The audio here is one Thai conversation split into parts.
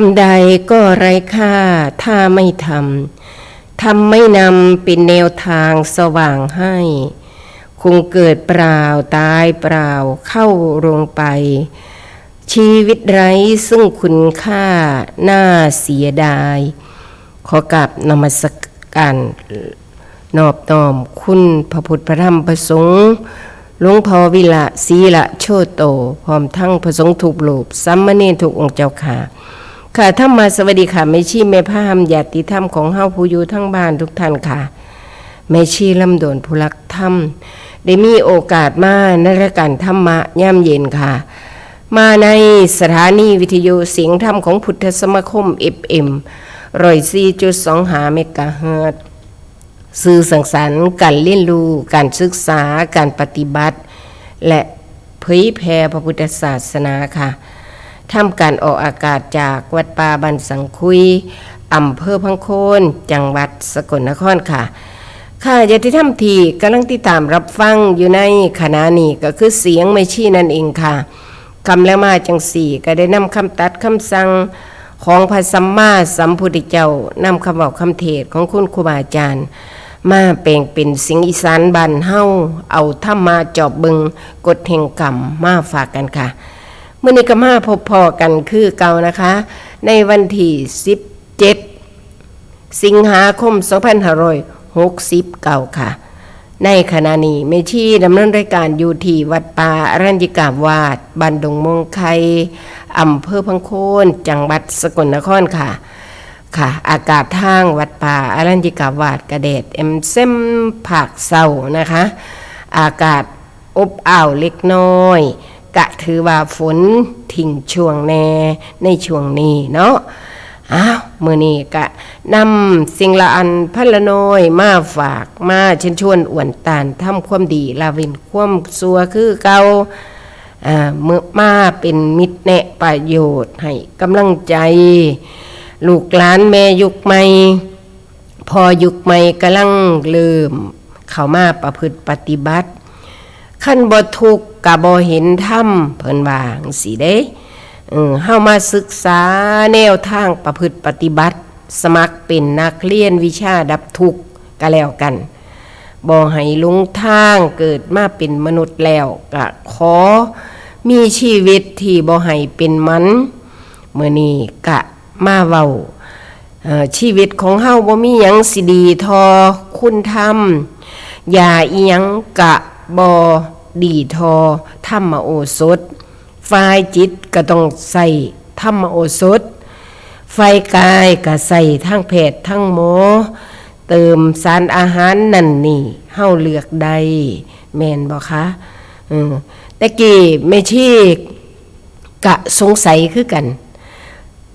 ำใดก็ไร้ค่าถ้าไม่ทำไม่นำเป็นแนวทางสว่างให้คงเกิดเปล่าตายเปล่าเข้าลงไปชีวิตไร้ซึ่งคุณค่าน่าเสียดายขอกราบนมัสการนอบน้อมคุณพระพุทธพระธรรมพระสงฆ์หลวงพ่อวิระศรีละโชโตพร้อมทั้งพระสงฆ์ทุกรูปสามเณรทุกองค์เจ้าค่ะค่ะธรรมาสวัสดีค่ะแม่ชีแม่พามญาติธรรมของเฮาผู้อยู่ทั้งบ้านทุกท่านค่ะแม่ชีลำดวนผู้รักธรรมได้มีโอกาสมาในรายการธรรมะย่ำเย็นค่ะมาในสถานีวิทยุเสียงธรรมของพุทธสมาคม FM 104.25 เมกะเฮิรตซ์สื่อสังสรรค์การเรียนรู้การศึกษาการปฏิบัติและเผยแผ่พระพุทธศาสนาค่ะทำการออกอากาศจากวัดป่าบ้านสังคุยอำเภอพังโคนจังหวัดสกลนครค่ะค่ะญาติธรรมที่กำลังติดตามรับฟังอยู่ในขณะนี้ก็คือเสียงแม่ชีนั่นเองค่ะคำแล้วมาจังสี่ก็ได้นำคำตัดคำสั่งของพระสัมมาสัมพุทธเจ้านำคำบอกคำเทศของคุณครูบาอาจารย์มาแปลงเป็นเสียงอีสานบ้านเฮาเอาธรรมมาจอบบึงกฎแห่งกรรมมาฝากกันค่ะเมื่อนี้ก็มาพบพอกันคือเก่านะคะในวันที่17สิงหาคม2569ค่ะในขณะนี้แม่ชีดำเนินรายการอยู่ที่วัดป่าอรัญญิกาวาสบ้านดงมงไคอำเภอพังโคนจังหวัดสกลนครค่ะค่ะอากาศทางวัดป่าอรัญญิกาวาสกระเดดเส้มผักเศร้านะคะอากาศอบอ้าวเล็กน้อยกะถือว่าฝนทิ้งช่วงแน่ในช่วงนี้เนาะมื้อนี้กะนำสิ่งละอันพันละน้อยมาฝากมาเชิญชวนอวนตานทำความดีละเว้นความชั่วคือเก่าเมื่อมาเป็นมิตรแนะประโยชน์ให้กำลังใจลูกหลานแม่ยุคใหม่พอยุคใหม่กำลังเริ่มเข้ามาประพฤติปฏิบัติขั้นบ่ทุกข์กะบ่เห็นธรรมเพิ่นว่าจังซี่เด้เฮามาศึกษาแนวทางประพฤติปฏิบัติสมัครเป็นนักเรียนวิชาดับทุกข์ก็แล้วกันบ่ให้หลงทางเกิดมาเป็นมนุษย์แล้วก็ขอมีชีวิตที่บ่ให้เป็นมันมื้อนี้ก็มาเว้าชีวิตของเฮาบ่มีหยังสิดีทอคุณธรรมอย่าอีหยังกะบ่ดีทอธรรมโอสถฝ่ายจิตก็ต้องใส่ธรรมโอสถฝ่ายกายก็ใส่ทั้งแพทย์ทั้งหมอเติมสารอาหารนั่นนี่เฮาเลือกได้แม่นบ่คะแต่กี้แม่ชีกะสงสัยคือกัน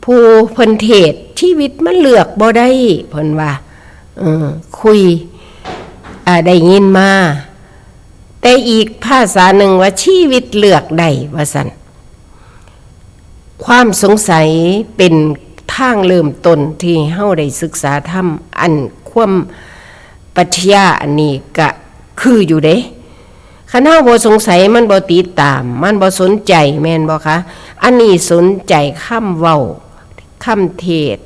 ผู้เพิ่นเทศชีวิตมันเลือกบ่ได้เพิ่นว่าคุยได้ยินมาแต่อีกภาษาหนึ่งว่าชีวิตเลือกได้ว่าซั่นความสงสัยเป็นทางเริ่มต้นที่เฮาได้ศึกษาธรรมอันความปรัชญาอันนี้ก็คืออยู่เด้คันเฮาบ่สงสัยมันบ่ติดตามมันบ่สนใจแม่นบ่คะอันนี้สนใจคำเว้าคำเทศ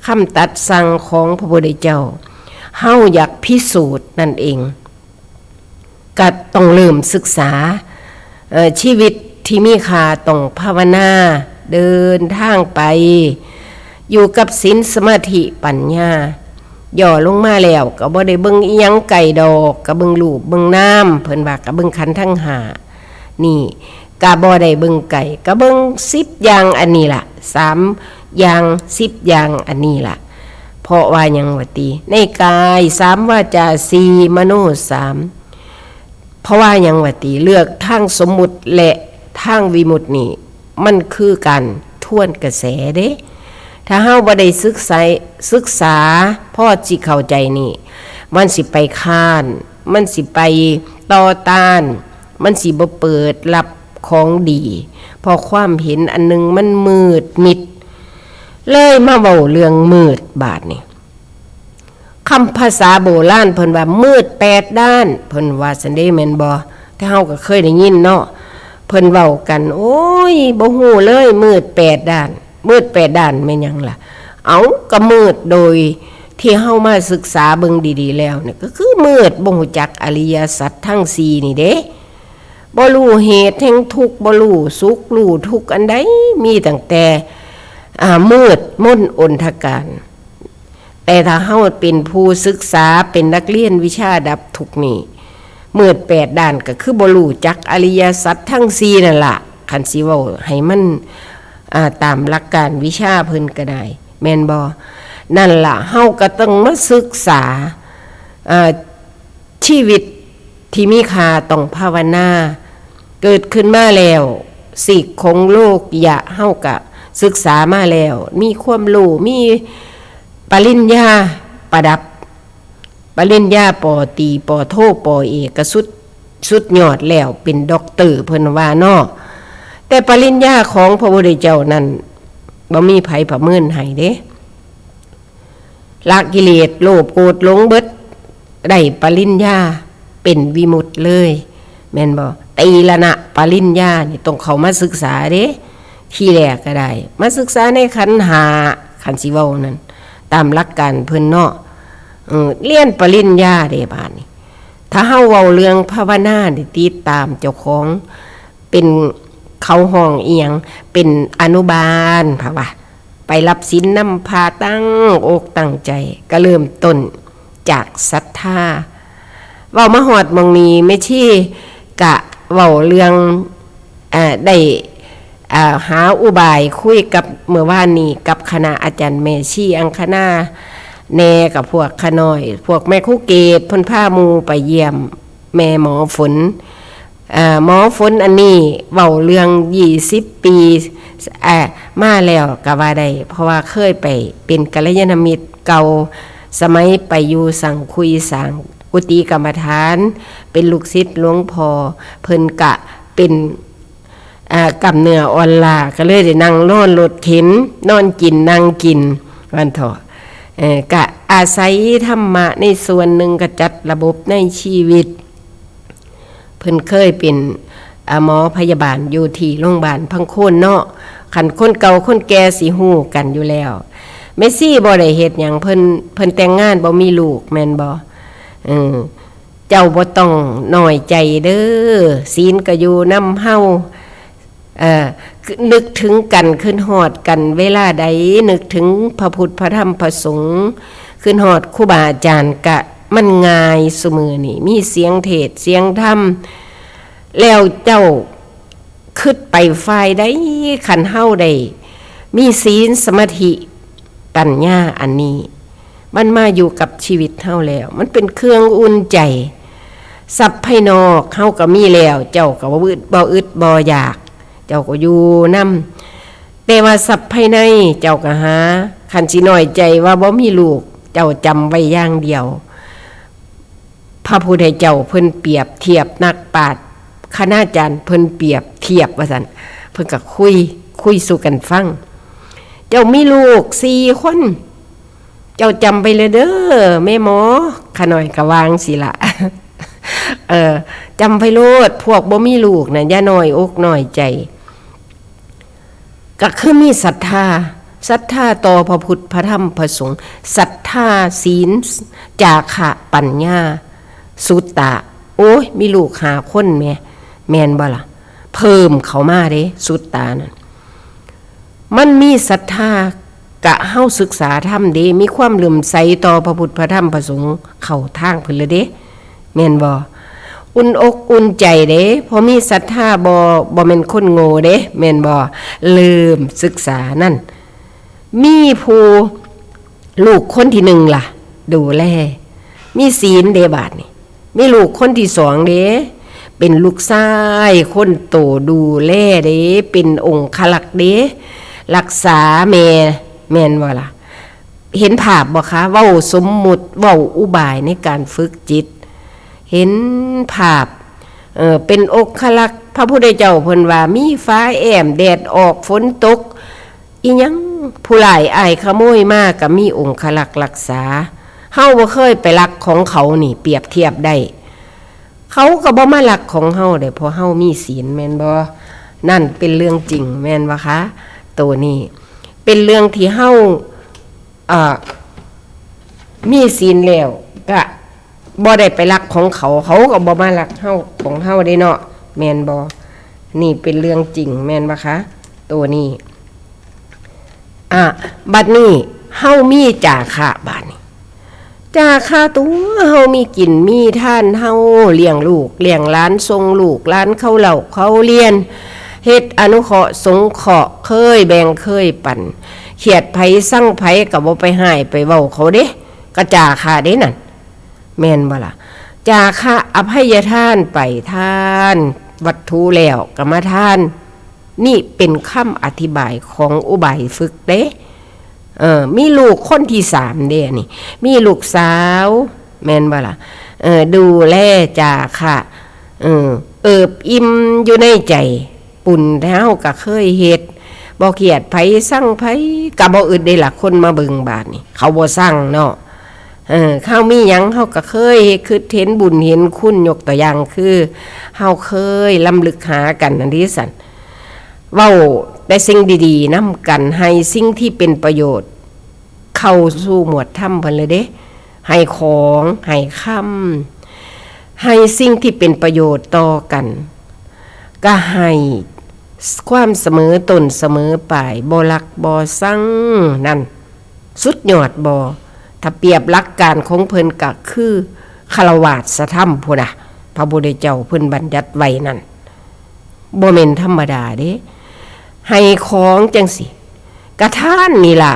คำตัดสั่งของพระพุทธเจ้าเฮาอยากพิสูจน์นั่นเองก็ต้องเริ่มศึกษาชีวิตที่มีค่าต้องภาวนาเดินทางไปอยู่กับศีลสมาธิปัญญาย่อลงมาแล้วก็บ่ได้เบิ่งอีหยังไก่ดอกก็เบิ่งรูปเบิ่งน้ำเพิ่นว่าก็เบิ่งขันธ์ทั้ง5นี่ก็บ่ได้เบิ่งไก่ก็เบิ่ง10อย่างอันนี้ล่ะ3อย่าง10อย่างอันนี้ล่ะเพราะว่าหยังว่าติในกาย3วาจา4มโน3เพราะว่าหยังว่าติเลือกทางสมมุติและทางวิมุตตินี่มันคือการทวนกระแสเด้ถ้าเฮาบ่ได้ศึกษาพอสิเข้าใจนี่มันสิไปค้านมันสิไปต่อต้านมันสิบ่เปิดรับของดีเพราะความเห็นอันนึงมันมืดมิดเลยมาเว้าเรื่องมืดบาดนี่คำภาษาโบราณเพิ่นว่ามืด8ด้านเพิ่นว่าซั่นเด้แม่นบ่แต่เฮาก็เคยได้ยินเนาะเพิ่นเว้ากันโอ้ยบ่ฮู้เลยมืด8ด้าน มืด8ด้านแม่นหยังล่ะเอาก็มืดโดยที่เฮามาศึกษาเบิ่งดีๆแล้วเนี่ยก็คือมืดบ่รู้จักอริยสัจทั้ง4นี่เด้บ่รู้เหตุแห่งทุกข์บ่รู้สุขรู้ทุกข์อันใดมีตั้งแต่มืดมนอนทการแต่ถ้าเฮาเป็นผู้ศึกษาเป็นนักเรียนวิชาดับทุกข์นี่มืด8ด้านก็คือบ่รู้จักอริยสัจทั้ง4นั่นล่ะคันสิเว้าให้มันตามหลักการวิชาเพิ่นก็ได้แม่นบ่นั่นล่ะเฮาก็ต้องมาศึกษาชีวิตที่มีค่าต้องภาวนาเกิดขึ้นมาแล้วสิ่งของโลกอย่าเฮาก็ศึกษามาแล้วมีความรู้มีปริญญาประดับปริญญาปอตรีปอโทปอเอกก็สุดยอดแล้วเป็นด็อกเตอร์เพิ่นว่าเนาะแต่ปริญญาของพระพุทธเจ้านั้นบ่มีไผประเมินให้เด้ละกิเลสโลภโกรธหลงเบิดได้ปริญญาเป็นวิมุตติเลยแม่นบ่ตีละนะปริญญานี่ต้องเข้ามาศึกษาเด้ที่แรกก็ได้มาศึกษาในขันธ์5ขันธ์สิเว้านั่นตามหลักการเพิ่นเนาะเรียนปริญญาเด้บาดนี้ถ้าเฮาเว้าเรื่องภาวนานี่ติดตามเจ้าของเป็นเขาห้องเอียงเป็นอนุบาลพะว่าไปรับศีลนำพาตั้งอกตั้งใจก็เริ่มต้นจากศรัทธาเว้ามาฮอดมองนี้ไม่ชี้กะเว้าเรื่องได้หาอุบายคุยกับเมื่อวานนี้กับคณะอาจารย์แม่ชีอังคณาแน่กับพวกขน้อยพวกแม่ครูเกตเพิ่นพาหมู่ไปเยี่ยมแม่หมอฝนหมอฝนอันนี้เว้าเรื่อง20ปีมาแล้วก็ว่าได้เพราะว่าเคยไปเป็นกัลยาณมิตรเก่าสมัยไปอยู่สั่งคุยสั่งกุฏิกรรมฐานเป็นลูกศิษย์หลวงพ่อเพิ่นกะเป็นกำเนื้ออ่อนลาก็เลยได้นั่งนอนรถเข็นนอนกินนั่งกินวันเถาะกะอาศัยธรรมะในส่วนหนึ่งก็จัดระบบในชีวิตเพิ่นเคยเป็นหมอพยาบาลอยู่ที่โรงพยาบาลพังโคนเนาะคันคนเก่าคนแก่สิฮู้กันอยู่แล้วเมซี่บ่ได้เฮ็ดหยังเพิ่นแต่งงานบ่มีลูกแม่นบ่เจ้าบ่ต้องน้อยใจเด้อศีลก็อยู่นำเฮานึกถึงกันขึ้นฮอดกันเวลาใดนึกถึงพระพุทธพระธรรมพระสงฆ์ขึ้นฮอดครูบาอาจารย์กะมันง่ายซุมื้อนี้มีเสียงเทศเสียงธรรมแล้วเจ้าคิดไปฝ่ายใดคันเฮาได้มีศีลสมาธิปัญญาอันนี้มันมาอยู่กับชีวิตเฮาแล้วมันเป็นเครื่องอุ่นใจทรัพย์ภายนอกเฮาก็มีแล้วเจ้าก็บ่อึดบ่อยากเจ้าก็อยู่นำแต่ว่าทรัพย์ภายในเจ้าก็หาคันสิน้อยใจว่าบ่มีลูกเจ้าจำไว้อย่างเดียวพระพุทธเจ้าเพิ่นเปรียบเทียบนักปราชญ์คณาจารย์เพิ่นเปรียบเทียบว่าซั่นเพิ่นก็คุยสู่กันฟังเจ้ามีลูก4คนเจ้าจำไปเลยเด้อแม่หมอขะน้อยก็วางสิล่ะจำไปโลดพวกบ่มีลูกน่ะอย่าน้อยอกน้อยใจก็คือมีศรัทธาต่อพระพุทธพระธรรมพระสงฆ์ศรัทธาศีลจาคะปัญญาสุตตะโอ้ยมีลูก5คนแม่นบ่ล่ะเพิ่มเข้ามาเด้สุตตะนั่นมันมีศรัทธากะเฮาศึกษาธรรมเด้มีความเลื่อมใสต่อพระพุทธพระธรรมพระสงฆ์เข้าทางเพิ่นเลยเด้แม่นบ่อุ่นอกอุ่นใจเด้พอมีศรัทธาบ่แม่นคนโง่เด้แม่นบ่ลืมศึกษานั่นมีผู้ลูกคนที่1ล่ะดูแลมีศีลเด้บาดนี่มีลูกคนที่2เด้เป็นลูกชายคนโตดูแลเด้เป็นองค์ขลักษ์เด้รักษาแม่นบ่ล่ะเห็นภาพบ่คะเว้าสมมุติเว้าอุบายในการฝึกจิตเห็นภาพเป็นองค์ขลักษ์พระพุทธเจ้าเพิ่นว่ามีฟ้าแอมแดดออกฝนตกอีหยังผู้ร้ายอ้ายขโมยมาก็มีองค์ขลักษ์รักษาเฮาบ่เคยไปลักของเขานี่เปรียบเทียบได้เขาก็บ่มาลักของเฮาได้เพราะเฮามีศีลแม่นบ่นั่นเป็นเรื่องจริงแม่นบ่คะตัวนี้ เป็นเรื่องที่เฮามีศีลแล้วก็บ่ได้ไปรักของเขาก็บ่มารักเฮาของเฮาได้เนาะแม่นบ่นี่เป็นเรื่องจริงแม่นบ่คะตัวนี้บัดนี้เฮามีจาคะบัดนี้จาคะตัวเฮามีกินมีท่านเฮาเลี้ยงลูกเลี้ยงหลานส่งลูกหลานเข้าเหล่าเขาเรียนเฮ็ดอนุเคราะห์สงเคราะห์เคยแบ่งเคยปันเขียดไผสั่งไผก็บ่ไปหายไปเว้าเขาเด้ก็จาคะเด้นั่นแม่นบ่ล่ะจาคะอภัยทานไปทานวัตถุแล้วก็มาทานนี่เป็นคำอธิบายของอุบายฝึกเด้มีลูกคนที่3เด้นี่มีลูกสาวแม่นบ่ล่ะดูแลจาคะเอิบอิ่มอยู่ในใจปุ่นเฮาก็เคยเฮ็ดบ่เกียดไผสั่งไผก็บ่อึดได้ล่ะคนมาเบิ่งบาดนี่เขาบ่สั่งเนาะเฮามีหยังเฮาก็เคยคือเห็นบุญเห็นคุณยกตัวอย่างคือเฮาเคยลำลึกหากันอันนี้สั่นเว้าได้สิ่งดีๆนำกันให้สิ่งที่เป็นประโยชน์เข้าสู่หมวดธรรมเพิ่นเลยเด้ให้ของให้คำให้สิ่งที่เป็นประโยชน์ต่อกันก็ให้ความเสมอต้นเสมอปลายบ่ลักบ่สั่งนั่นสุดยอดบ่ถ้าเปรียบหลักการของเพิ่นก็คือฆราวาสธรรมพุ่นน่ะพระพุทธเจ้าเพิ่นบัญญัติไว้นั่นบ่แม่นธรรมดาเด้ให้ของจังสิกระท่านนี่ล่ะ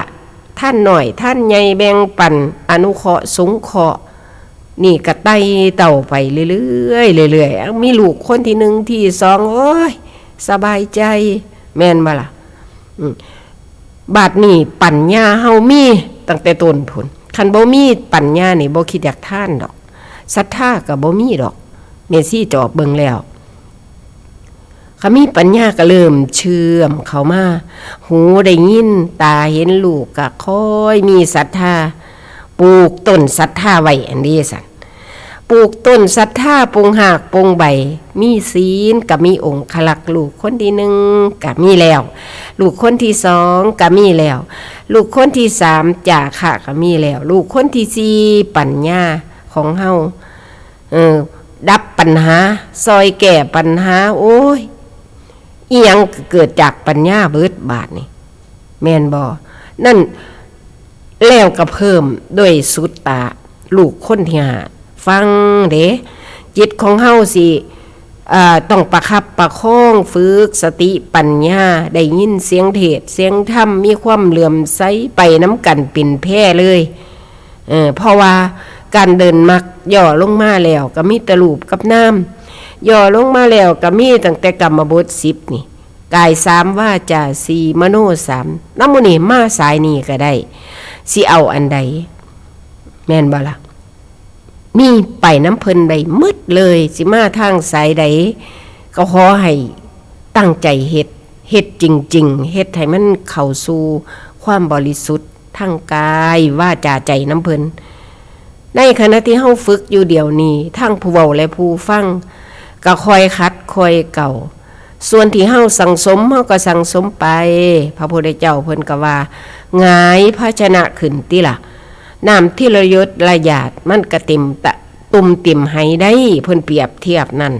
ท่านหน่อยท่านใหญ่แบ่งปันอนุเคราะห์สงเคราะห์นี่ก็ไต่เต่าไปเรื่อยๆเรื่อยๆมีลูกคนที่1ที่2โอ้ยสบายใจแม่นบ่ล่ะบาดนี้ปัญญาเฮามีตั้งแต่ต้นพุ่นคันบ่มีปัญญานี่บ่คิดอยากท่านดอกศรัทธาก็บ่มีดอกเมซี่จอบเบิ่งแล้วเขามีปัญญาก็เริ่มเชื่อมเข้ามาหูได้ยินตาเห็นลูกก็ค่อยมีศรัทธาปลูกต้นศรัทธาไว้อันนี้สั่นปลูกต้นศรัทธาปงหากปงใบมีศีลก็มีองค์ขลักลูกคนที่1ก็มีแล้วลูกคนที่2ก็มีแล้วลูกคนที่3จาคะก็มีแล้วลูกคนที่4ปัญญาของเฮาดับปัญหาซอยแก้ปัญหาโอ้ยอีหยังเกิดจากปัญญาเบิดบาทนี่แม่นบ่นั่นแล้วก็เพิ่มด้วยสุตตะลูกคนที่5ฟังเด้จิตของเฮาสิต้องประคับประคองฝึกสติปัญญาได้ยินเสียงเทศเสียงธรรมมีความเหลื่อมใสไปน้ำกันเป็นแพร่เลยเพราะว่าการเดินมักย่อลงมาแล้วก็มีแต่รูปกับน้ำย่อลงมาแล้วก็มีตั้งแต่กรรมบท10นี่กาย3วาจา4มโน3นำมื้อนี้มาสายนี้ก็ได้สิเอาอันใดแม่นบ่ล่ะมีไปน้ำเพิ่นได้มืดเลยสิมาทางสายใดก็ขอให้ตั้งใจเฮ็ดจริงๆเฮ็ดให้มันเข้าสู่ความบริสุทธิ์ทั้งกายวาจาใจน้ำเพิ่นในขณะที่เฮาฝึกอยู่เดี๋ยวนี้ทั้งผู้เว้าและผู้ฟังก็คอยคัดคอยเก่าส่วนที่เฮาสั่งสมเฮาก็สั่งสมไปพระพุทธเจ้าเพิ่นก็ว่าหงายภาชนะขึ้นติล่ะน้ำที่ระยศระหยาดมันก็เต็มตุ่มเต็มให้ได้เพิ่นเปรียบเทียบนั่น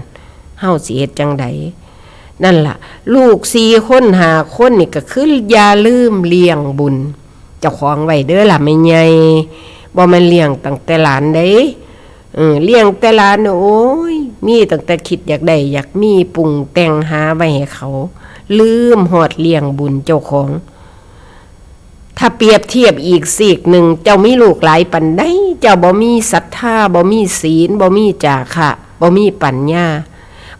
เฮาสิเฮ็ดจังไดนั่นล่ะลูก4คน5คนนี่ก็คืออย่าลืมเลี้ยงบุญเจ้าของไว้เด้อล่ะแม่ใหญ่บ่แม่นเลี้ยงตั้งแต่หลานเด้เลี้ยงแต่หลานโอ้ยมีตั้งแต่คิดอยากได้อยากมีปรุงแต่งหาไว้ให้เขาลืมฮอดเลี้ยงบุญเจ้าของถ้าเปรียบเทียบอีกซีกหนึ่งเจ้ามีลูกหลายปานใดเจ้าบ่มีศรัทธาบ่มีศีลบ่มีจาคะบ่มีปัญญา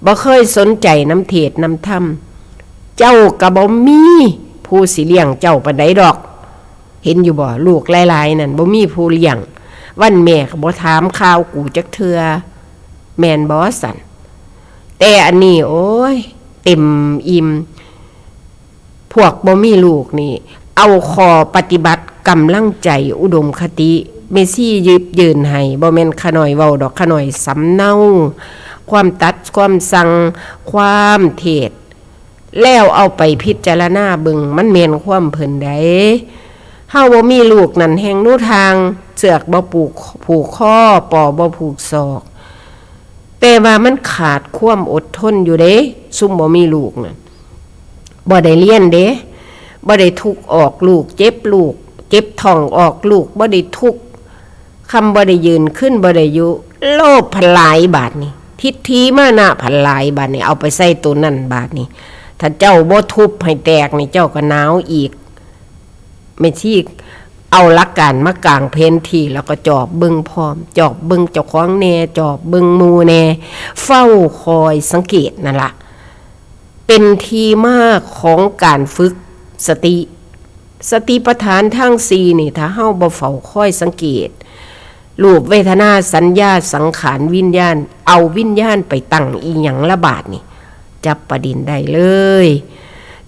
บ่เคยสนใจน้ำเทศน้ำธรรมเจ้าก็บ่มีผู้สิเลี้ยงเจ้าปานใดดอกเห็นอยู่บ่ลูกหลายๆนั่นบ่มีผู้เลี้ยงวันแม่ก็บ่ถามข่าวกูจักเทื่อแม่นบ่สั่นแต่อันนี้โอ้ยเต็มอิ่มพวกบ่มีลูกนี่เอาขอปฏิบัติกำลังใจอุดมคติเมซี่ยืบยืนให้บ่แม่นขะหน่อยเว้าดอกขะหน่อยสำเนาความตัดความสั่งความเทศ แล้วเอาไปพิจารณาเบิ่งมันแม่นความเพิ่นใดเฮาบ่มีลูกนั่นแห่งนูทางเสือกบ่ผูกข้อปอบ่ผูกศอกแต่ว่ามันขาดความอดทนอยู่เด้ซุ่มบ่มีลูกน่ะบ่ได้เรียนเด้บ่ได้ทุกข์ออกลูกเจ็บท้องออกลูกบ่ได้ทุกข์คำบ่ได้ยืนขึ้นบ่ได้อยู่โลภพลายบาดนี้ทิฏฐิมานะพลายบาดนี้เอาไปใส่ตัวนั่นบาดนี้ถ้าเจ้าบ่ทุบให้แตกนี่เจ้าก็หนาวอีกไม่ที่เอาหลักการมากลางเพนที่แล้วก็จอบเบิ่งพร้อมจอบเบิ่งเจ้าของแน่จอบเบิ่งหมู่แน่เฝ้าคอยสังเกตนั่นล่ะเป็นที่มาของการฝึกสติปัฏฐานทั้ง4นี่ถ้าเฮาบ่เฝ้าคอยสังเกตรูปเวทนาสัญญาสังขารวิญญาณเอาวิญญาณไปตั้งอีหยังละบาดนี่จับประเด็นได้เลย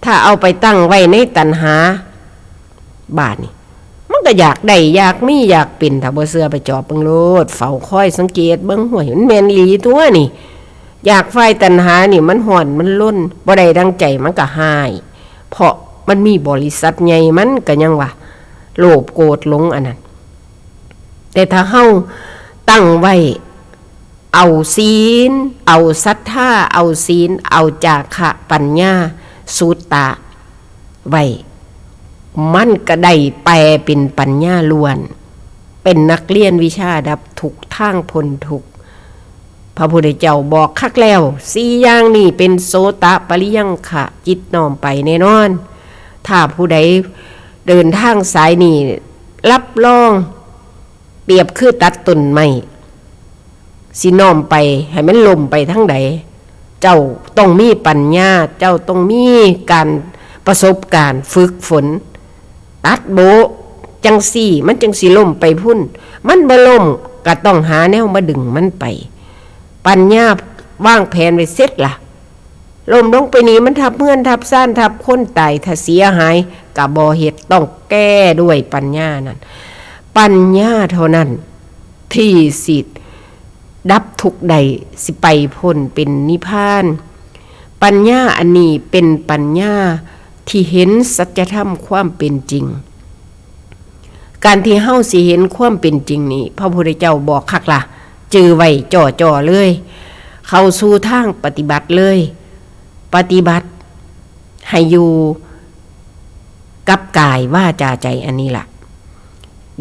ถ้าเอาไปตั้งไว้ในตัณหาบาดนี่มันก็อยากได้อยากมีอยากเป็นถ้าบ่เชื่อไปจอบเบิ่งโลดเฝ้าคอยสังเกตเบิ่งห้วยมันแม่นอีหลีตัวนี่อยากไฟตัณหานี่มันห่อนมันล้นบ่ได้ดังใจมันก็หายเพราะมันมีบริษัทใหญ่มันก็ยังว่าโลภโกรธหลงอันนั้นแต่ถ้าเฮาตั้งไว้เอาศีลเอาศรัทธาเอาศีลเอาจาคะปัญญาสุตตะไว้มันก็ได้แปลเป็นปัญญาล้วนเป็นนักเรียนวิชาดับทุกข์ทางพ้นทุกข์พระพุทธเจ้าบอกคักแล้ว4อย่างนี้เป็นโสตปริยังขะจิตน้อมไปแน่นอนถ้าผู้ใดเดินทางสายนี้รับรองเปรียบคือตัดต้นไม้สิน้อมไปให้มันล่มไปทั้งใดเจ้าต้องมีปัญญาเจ้าต้องมีการประสบการณ์ฝึกฝนตัดโบจังสี่มันจังสิล่มไปพุ่นมันบ่ล่มก็ต้องหาแนวมาดึงมันไปปัญญาวางแผนไว้เสร็จล่ะล่มลงไปนี้มันทับเพื่อนทับซ่านทับคนตายถ้าเสียหายก็บ่เฮ็ดต้องแก้ด้วยปัญญานั่นปัญญาเท่านั้นที่สิดับทุกข์ใดสิไปพ้นเป็นนิพพานปัญญาอันนี้เป็นปัญญาที่เห็นสัจธรรมความเป็นจริงการที่เฮาสิเห็นความเป็นจริงนี่พระพุทธเจ้าบอกคักล่ะจือไว้จ่อๆเลยเข้าสู่ทางปฏิบัติเลยปฏิบัติให้อยู่กับกายวาจาใจอันนี้ล่ะ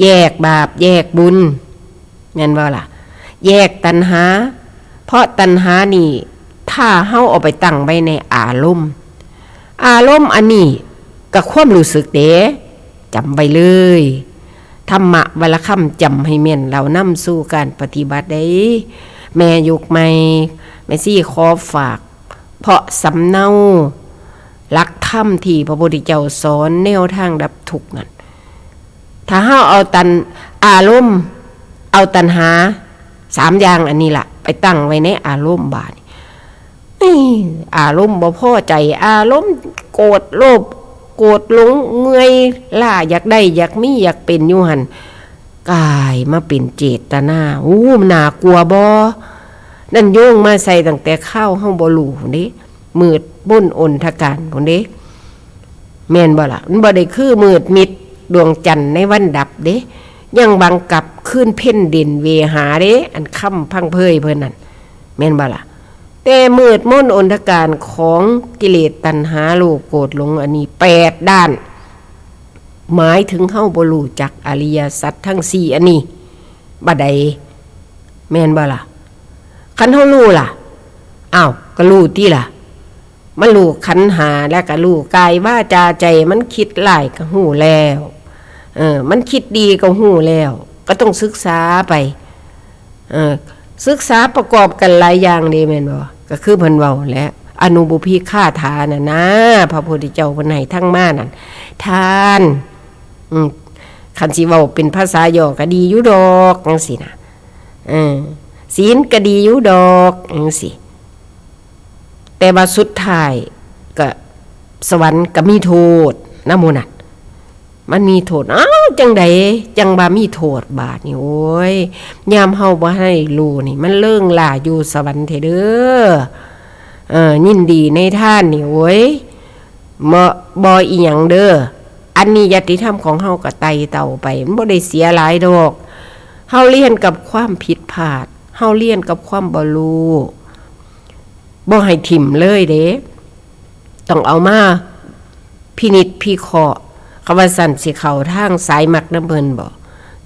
แยกบาปแยกบุญงั้นว่าล่ะแยกตัณหาเพราะตัณหานี่ถ้าเฮาเอาไปตั้งไว้ในอารมณ์อันนี้ก็ความรู้สึกเด้จำไว้เลยธรรมะวรคำจำให้แม่นเรานำสู่การปฏิบัติได้แม่ยุกใหม่แม่ซี่ขอฝากเพราะสำเนาหลักธรรมที่พระพุทธเจ้าสอนแนวทางดับทุกข์นั่นถ้าเฮาเอาอารมณ์เอาตัณหา3อย่างอันนี้ล่ะไปตั้งไว้ในอารมณ์บาดอารมณ์บ่พอใจอารมณ์โกรธโลภโกรธหลงเมื่อยล้าอยากได้อยากมีอยากเป็นอยู่หั่นกายมาเป็นเจตนามันน่ากลัวบ่นั่นโยงมาใส่ตั้งแต่ข้าวเฮาบ่รู้พุ่นเด้มืดบุ่นอนทการพุ่นเด้แม่นบ่ล่ะมันบ่ได้คือมืดมิดดวงจันทร์ในวันดับเด้ยังบังกับคืนเพ่นเด่นเวหาเด้อันค่ำพังเพยเพิ่นนั่นแม่นบ่ล่ะแต่มืดมนอนทการของกิเลสตัณหาโลภโกรธหลงอันนี้8ด้านหมายถึงเฮาบ่รู้จักอริยสัจทั้ง4อันนี้บ่ได้แม่นบ่ล่ะคันเฮารู้ล่ะอ้าวก็รู้ติล่ะมันรู้ขันธ์5แล้วก็รู้กายวาจาใจมันคิดร้ายก็ฮู้แล้วมันคิดดีก็ฮู้แล้วก็ต้องศึกษาไปศึกษาประกอบกันหลายอย่างนี่แม่นบ่ก็คือเพิ่นเว้าแหละอนุบุพีฆาถาน่ะนะพระพุทธเจ้าเพิ่นให้ทั้งมานั่นทานคันสิเว้าเป็นภาษาย่อก็ดีอยู่ดอกจังซี่น่ะศีลก็ดีอยู่ดอกจังซี่แต่ว่าสุดท้ายก็สวรรค์ก็มีโทษนะโมนัดมันมีโทษจังใดจังบ่มีโทษบาดนี่โอ้ยยามเฮาบ่ให้รู้นี่มันเลิ่งล่าอยู่สวรรค์เถเด้อยินดีในท่านนี่โอ้ย บ่อีหยังเด้ออันนี้ญาติธรรมของเฮาก็ไต่เต่าไปมันบ่ได้เสียหลายดอกเฮาเรียนกับความผิดพลาดเฮาเรียนกับความบ่รู้บ่ให้ถิ่มเลยเด้ต้องเอามาพินิจพิเคราะห์คำว่าสั่นสิเข้าทางสายมักน้ำเพิ่นบ่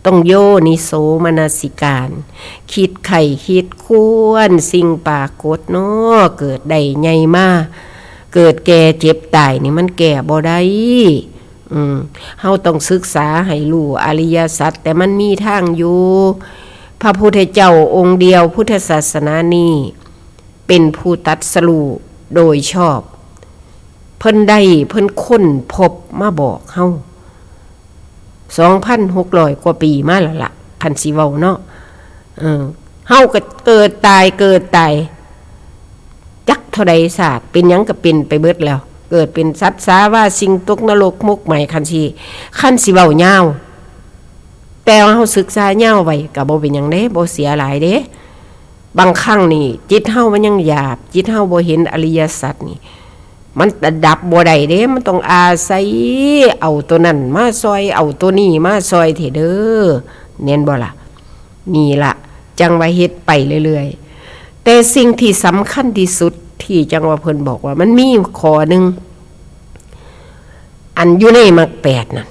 ต้องโยนิโสมนสิการคิดไข่คิดควรสิ่งปรากฏเนาะเกิดได้ใหญ่มาเกิดแก่เจ็บตายนี่มันแก่บ่ได้เฮาต้องศึกษาให้รู้อริยสัจแต่มันมีทางอยู่พระพุทธเจ้าองค์เดียวพุทธศาสนานี้เป็นผู้ตรัสรู้โดยชอบเพิ่นค้นพบมาบอกเฮา2,600 กว่าปีมาแล้วล่ะคันสิเว้าเนาะเฮาก็เกิดตายจักเท่าใดศาสตร์เป็นหยังก็เป็นไปเบิดแล้วเกิดเป็นสัตว์สาว่าสิ่งตกนรกมุกใหม่คันสิเว้ายาวแต่ว่าเฮาศึกษายาวไว้ก็บ่เป็นหยังเด้บ่เสียหลายเด้บางครั้งนี่จิตเฮามันยังหยาบจิตเฮาบ่เห็นอริยสัจนี่มันดับบ่ได้เด้มันต้องอาศัยเอาตัวนั้นมาซอยเอาตัวนี้มาซอยเถเด้อแน่นบ่ล่ะนี่ล่ะจังว่าเฮ็ดไปเรื่อยๆแต่สิ่งที่สำคัญที่สุดที่จังว่าเพิ่นบอกว่ามันมีข้อนึงอันอยู่ในมรรค8นั่น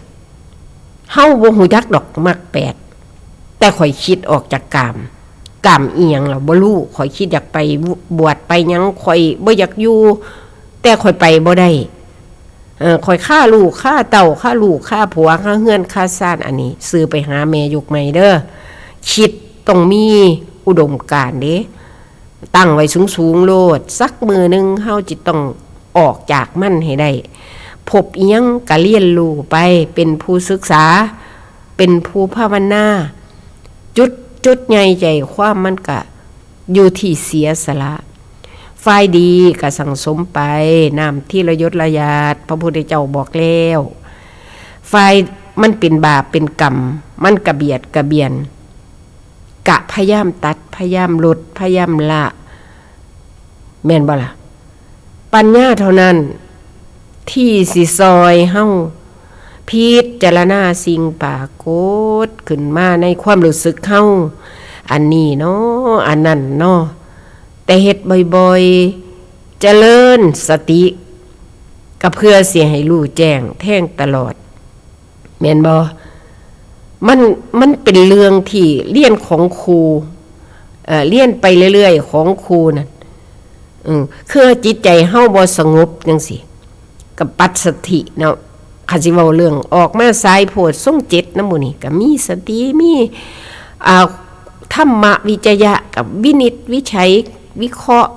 เฮาบ่ฮู้จักดอกมรรค8แต่ข่อยคิดออกจากกามอีหยังล่ะบ่รู้ข่อยคิดอยากไปบวชไปหยังข่อยบ่อยากอยู่แต่ข่อยไปบ่ได้ข่อยฆ่าลูกฆ่าเต่าฆ่าลูกฆ่าผัวฆ่าเฮือนฆ่าซ่านอันนี้ซื้อไปหาแม่ยุกใหม่เด้อคิดต้องมีอุดมการณ์เด้ตั้งไว้สูงๆโลดสักมือนึงเฮาจิต้องออกจากมันให้ได้พบอีหยังก็เรียนรู้ไปเป็นผู้ศึกษาเป็นผู้ภาวนาจุดใหญ่ใจความมันก็อยู่ที่เสียสละฝ่ายดีก็สั่งสมไปน้ำที่ระยศระยาดพระพุทธเจ้าบอกแล้วฝ่ายมันเป็นบาปเป็นกรรมมันกระเบียดกระเบียนกะพยายามตัดพยายามลดพยายามละแม่นบ่ล่ะปัญญาเท่านั้นที่สิซอยเฮาพิจารณาสิ่งปรากฏขึ้นมาในความรู้สึกเฮาอันนี้เนาะอันนั้นเนาะแต่เฮ็ดบ่อยๆเจริญสติก็เพื่อสิให้รู้แจ้งแท่งตลอดแม่นบ่มันเป็นเรื่องที่เรียนของครูเรียนไปเรื่อยๆของครูนั่นคือจิตใจเฮาบ่สงบจังซี่กับปัดสติเนาะคันสิเว้าเรื่องออกมาสายโพดทรง7นำหมู่นี่ก็มีสติมีธรรมวิจยะกับวินิจวิจัยวิเคราะห์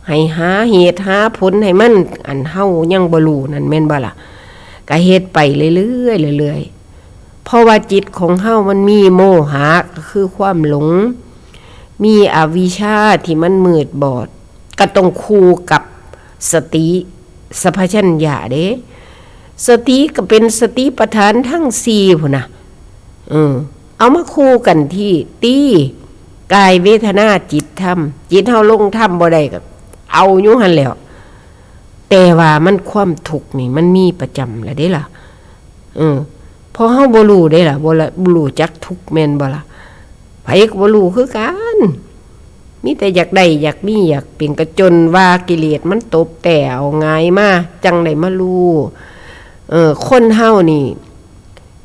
ให้หาเหตุหาผลให้มันอันเฮายังบ่รู้นั่นแม่นบ่ล่ะก็เฮ็ดไปเรื่อยๆเพราะว่าจิตของเฮามันมีโมหะก็คือความหลงมีอวิชชาที่มันมืดบอดก็ต้องคู่กับสติสัพพัญญะเด้สติก็เป็นสติปัฏฐานทั้ง4พุ่นน่ะเอามาคู่กันที่ตีกายเวทนาจิตธรรมจิตเฮาลงธรรมบ่ได้ก็เอาอยู่หั่นแล้วแต่ว่ามันความทุกข์นี่มันมีประจำแล้วเด้ล่ะพอเฮาบ่รู้ได้ล่ะบ่รู้จักทุกข์แม่นบ่ล่ะไผก็บ่รู้คือกันมีแต่อยากได้อยากมีอยากเป็นกระจนว่ากิเลสมันตบแต่เอาง่ายมาจังได้มารู้คนเฮานี่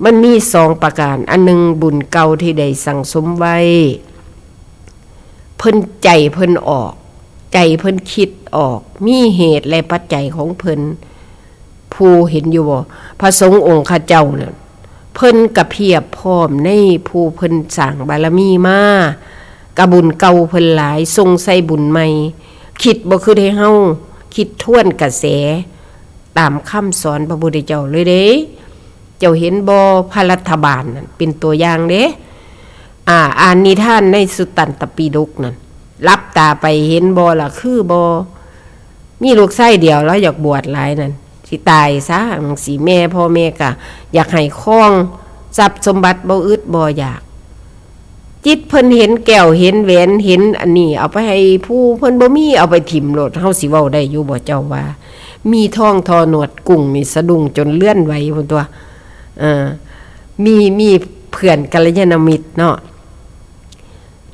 มันมี2ประการอันนึงบุญเก่าที่ได้สั่งสมไว้เพิ่นใจเพิ่นออกใจเพิ่นคิดออกมีเหตุและปัจจัยของเพิ่นผู้เห็นอยู่บ่พระสงฆ์องค์ข้าเจ้าน่ะเพิ่นก็เพียบพร้อมในผู้เพิ่นสร้างบารมีมากะบุญเก่าเพิ่นหลายทรงใส่บุญใหม่คิดบ่คือให้เฮาคิดทวนกระแสตามคำสอนพระพุทธเจ้าเลยเด้เจ้าเห็นบ่พระรัฐบาลนั่นเป็นตัวอย่างเด้อ่านนิทานในสุตตันตปิฎกนั่นรับตาไปเห็นบ่ล่ะคือบ่มีลูกชายเดียวแล้วอยากบวชหลายนั่นสิตายซะสิแม่พ่อแม่ก็อยากให้ครองทรัพย์สมบัติบ่อึดบ่อยากจิตเพิ่นเห็นแก้วเห็นแหวนเห็นอันนี้เอาไปให้ผู้เพิ่นบ่มีเอาไปถิ่มโลดเฮาสิเว้าได้อยู่บ่เจ้าว่า มีท้องทอหนวดกุ้งนี่สะดุ้งจนเลื่อนไหวพุ่นตัวมีเพื่อนกัลยาณมิตรเนาะ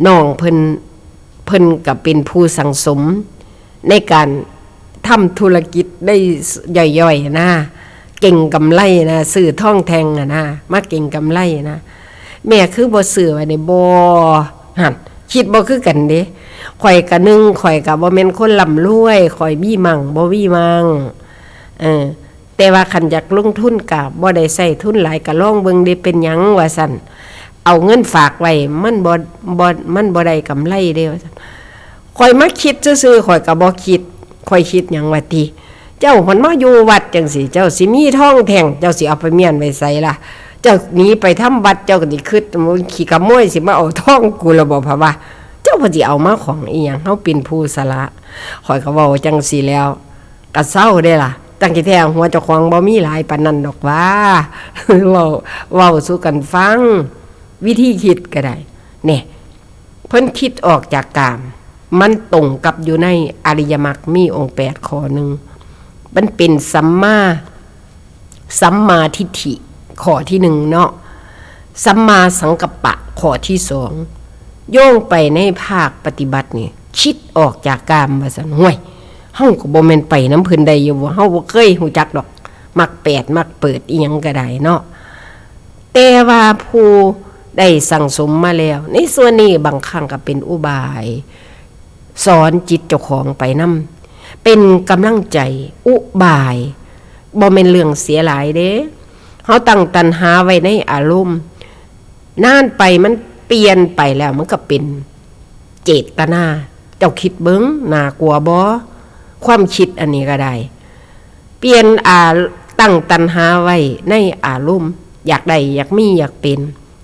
น้องเพิ่นก็เป็นผู้สังสมในการทำธุรกิจได้ย่อยๆนะเก่งกำไรนะซื้อท่องแทงนะมาเก่งกำไรนะแม่คือบ่ซื้อไว้ในบ่หั่นคิดบ่คือกันเด้ข่อยก็ข่อยก็บ่แม่นคนร่ำรวยข่อยมีมั่งบ่มีมั่งแต่ว่าคันอยากลงทุนก็บ่ได้ใช้ทุนหลายก็ลองเบิ่งได้เป็นหยังว่าซั่นเอาเงินฝากไว้มันบ่ได้กำไรเด้ว่าซั่นข่อยมาคิดซื่อๆข่อยก็บ่คิดข่อยคิดหยังว่าติเจ้าเพิ่นมาอยู่วัดจังซี่เจ้าสิมีทองแท่งเจ้าสิเอาไปเมียนไว้ไสล่ะเจ้าหนีไปทำวัดเจ้าก็สิคิดขี้ขโมยสิมาเอาทองกูละบ่พะว่าเจ้าบ่สิเอามาของอีหยังเฮาเป็นผู้สละข่อยก็เว้าจังซี่แล้วก็เศร้าเด้ล่ะตั้งแต่แท้หัวเจ้าของบ่มีหลายปานนั้นดอกว่าเว้าสู่กันฟังวิธีคิดก็ได้เนี่ยเพิ่นคิดออกจากกามมันตรงกับอยู่ในอริยมรรคมีองค์8ข้อนึงมันเป็นสัมมาทิฏฐิข้อที่1เนาะสัมมาสังกัปปะข้อที่2โยงไปในภาคปฏิบัตินี่คิดออกจากกามว่าซั่นห้วยเฮาก็บ่แม่นไปน้ำเพิ่นได้อยู่บ่เฮาบ่เคยฮู้จักดอกมัก8มักเปิดอีหยังก็ได้เนาะแต่ว่าผู้ได้สั่งสมมาแล้วในส่วนนี้บางครั้งก็เป็นอุบายสอนจิตเจ้าของไปนำเป็นกำลังใจอุบายบ่แม่นเรื่องเสียหลายเด้เฮาตั้งตัณหาไว้ในอารมณ์นานไปมันเปลี่ยนไปแล้วมันก็เป็นเจตนาเจ้าคิดเบิ่งน่ากลัวบ่ความคิดอันนี้ก็ได้เปลี่ยนตั้งตัณหาไว้ในอารมณ์อยากได้อยากมีอยากเป็น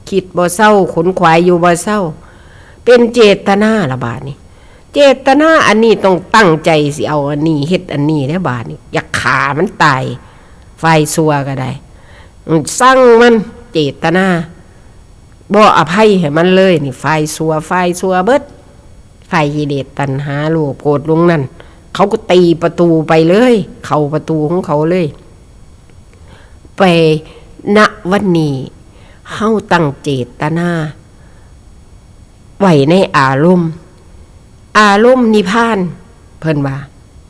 คิดบ่เศร้าขนขวายอยู่บ่เศร้าเป็นเจตนาละบาดนี้เจตนาอันนี้ต้องตั้งใจสิเอาอันนี้เฮ็ดอันนี้ได้บาดนี้อยากขามันตายไฟซัวก็ได้สั่งมันเจตนาบ่อภัยให้มันเลยนี่ไฟซัวเบิดไฟกิเลสตัณหาโลภโกรธลงนั่นเขาก็ตีประตูไปเลยเข้าประตูของเขาเลยไปณวันนี้เฮาตั้งเจตนาไว้ในอารมณ์นิพพานเพิ่นว่า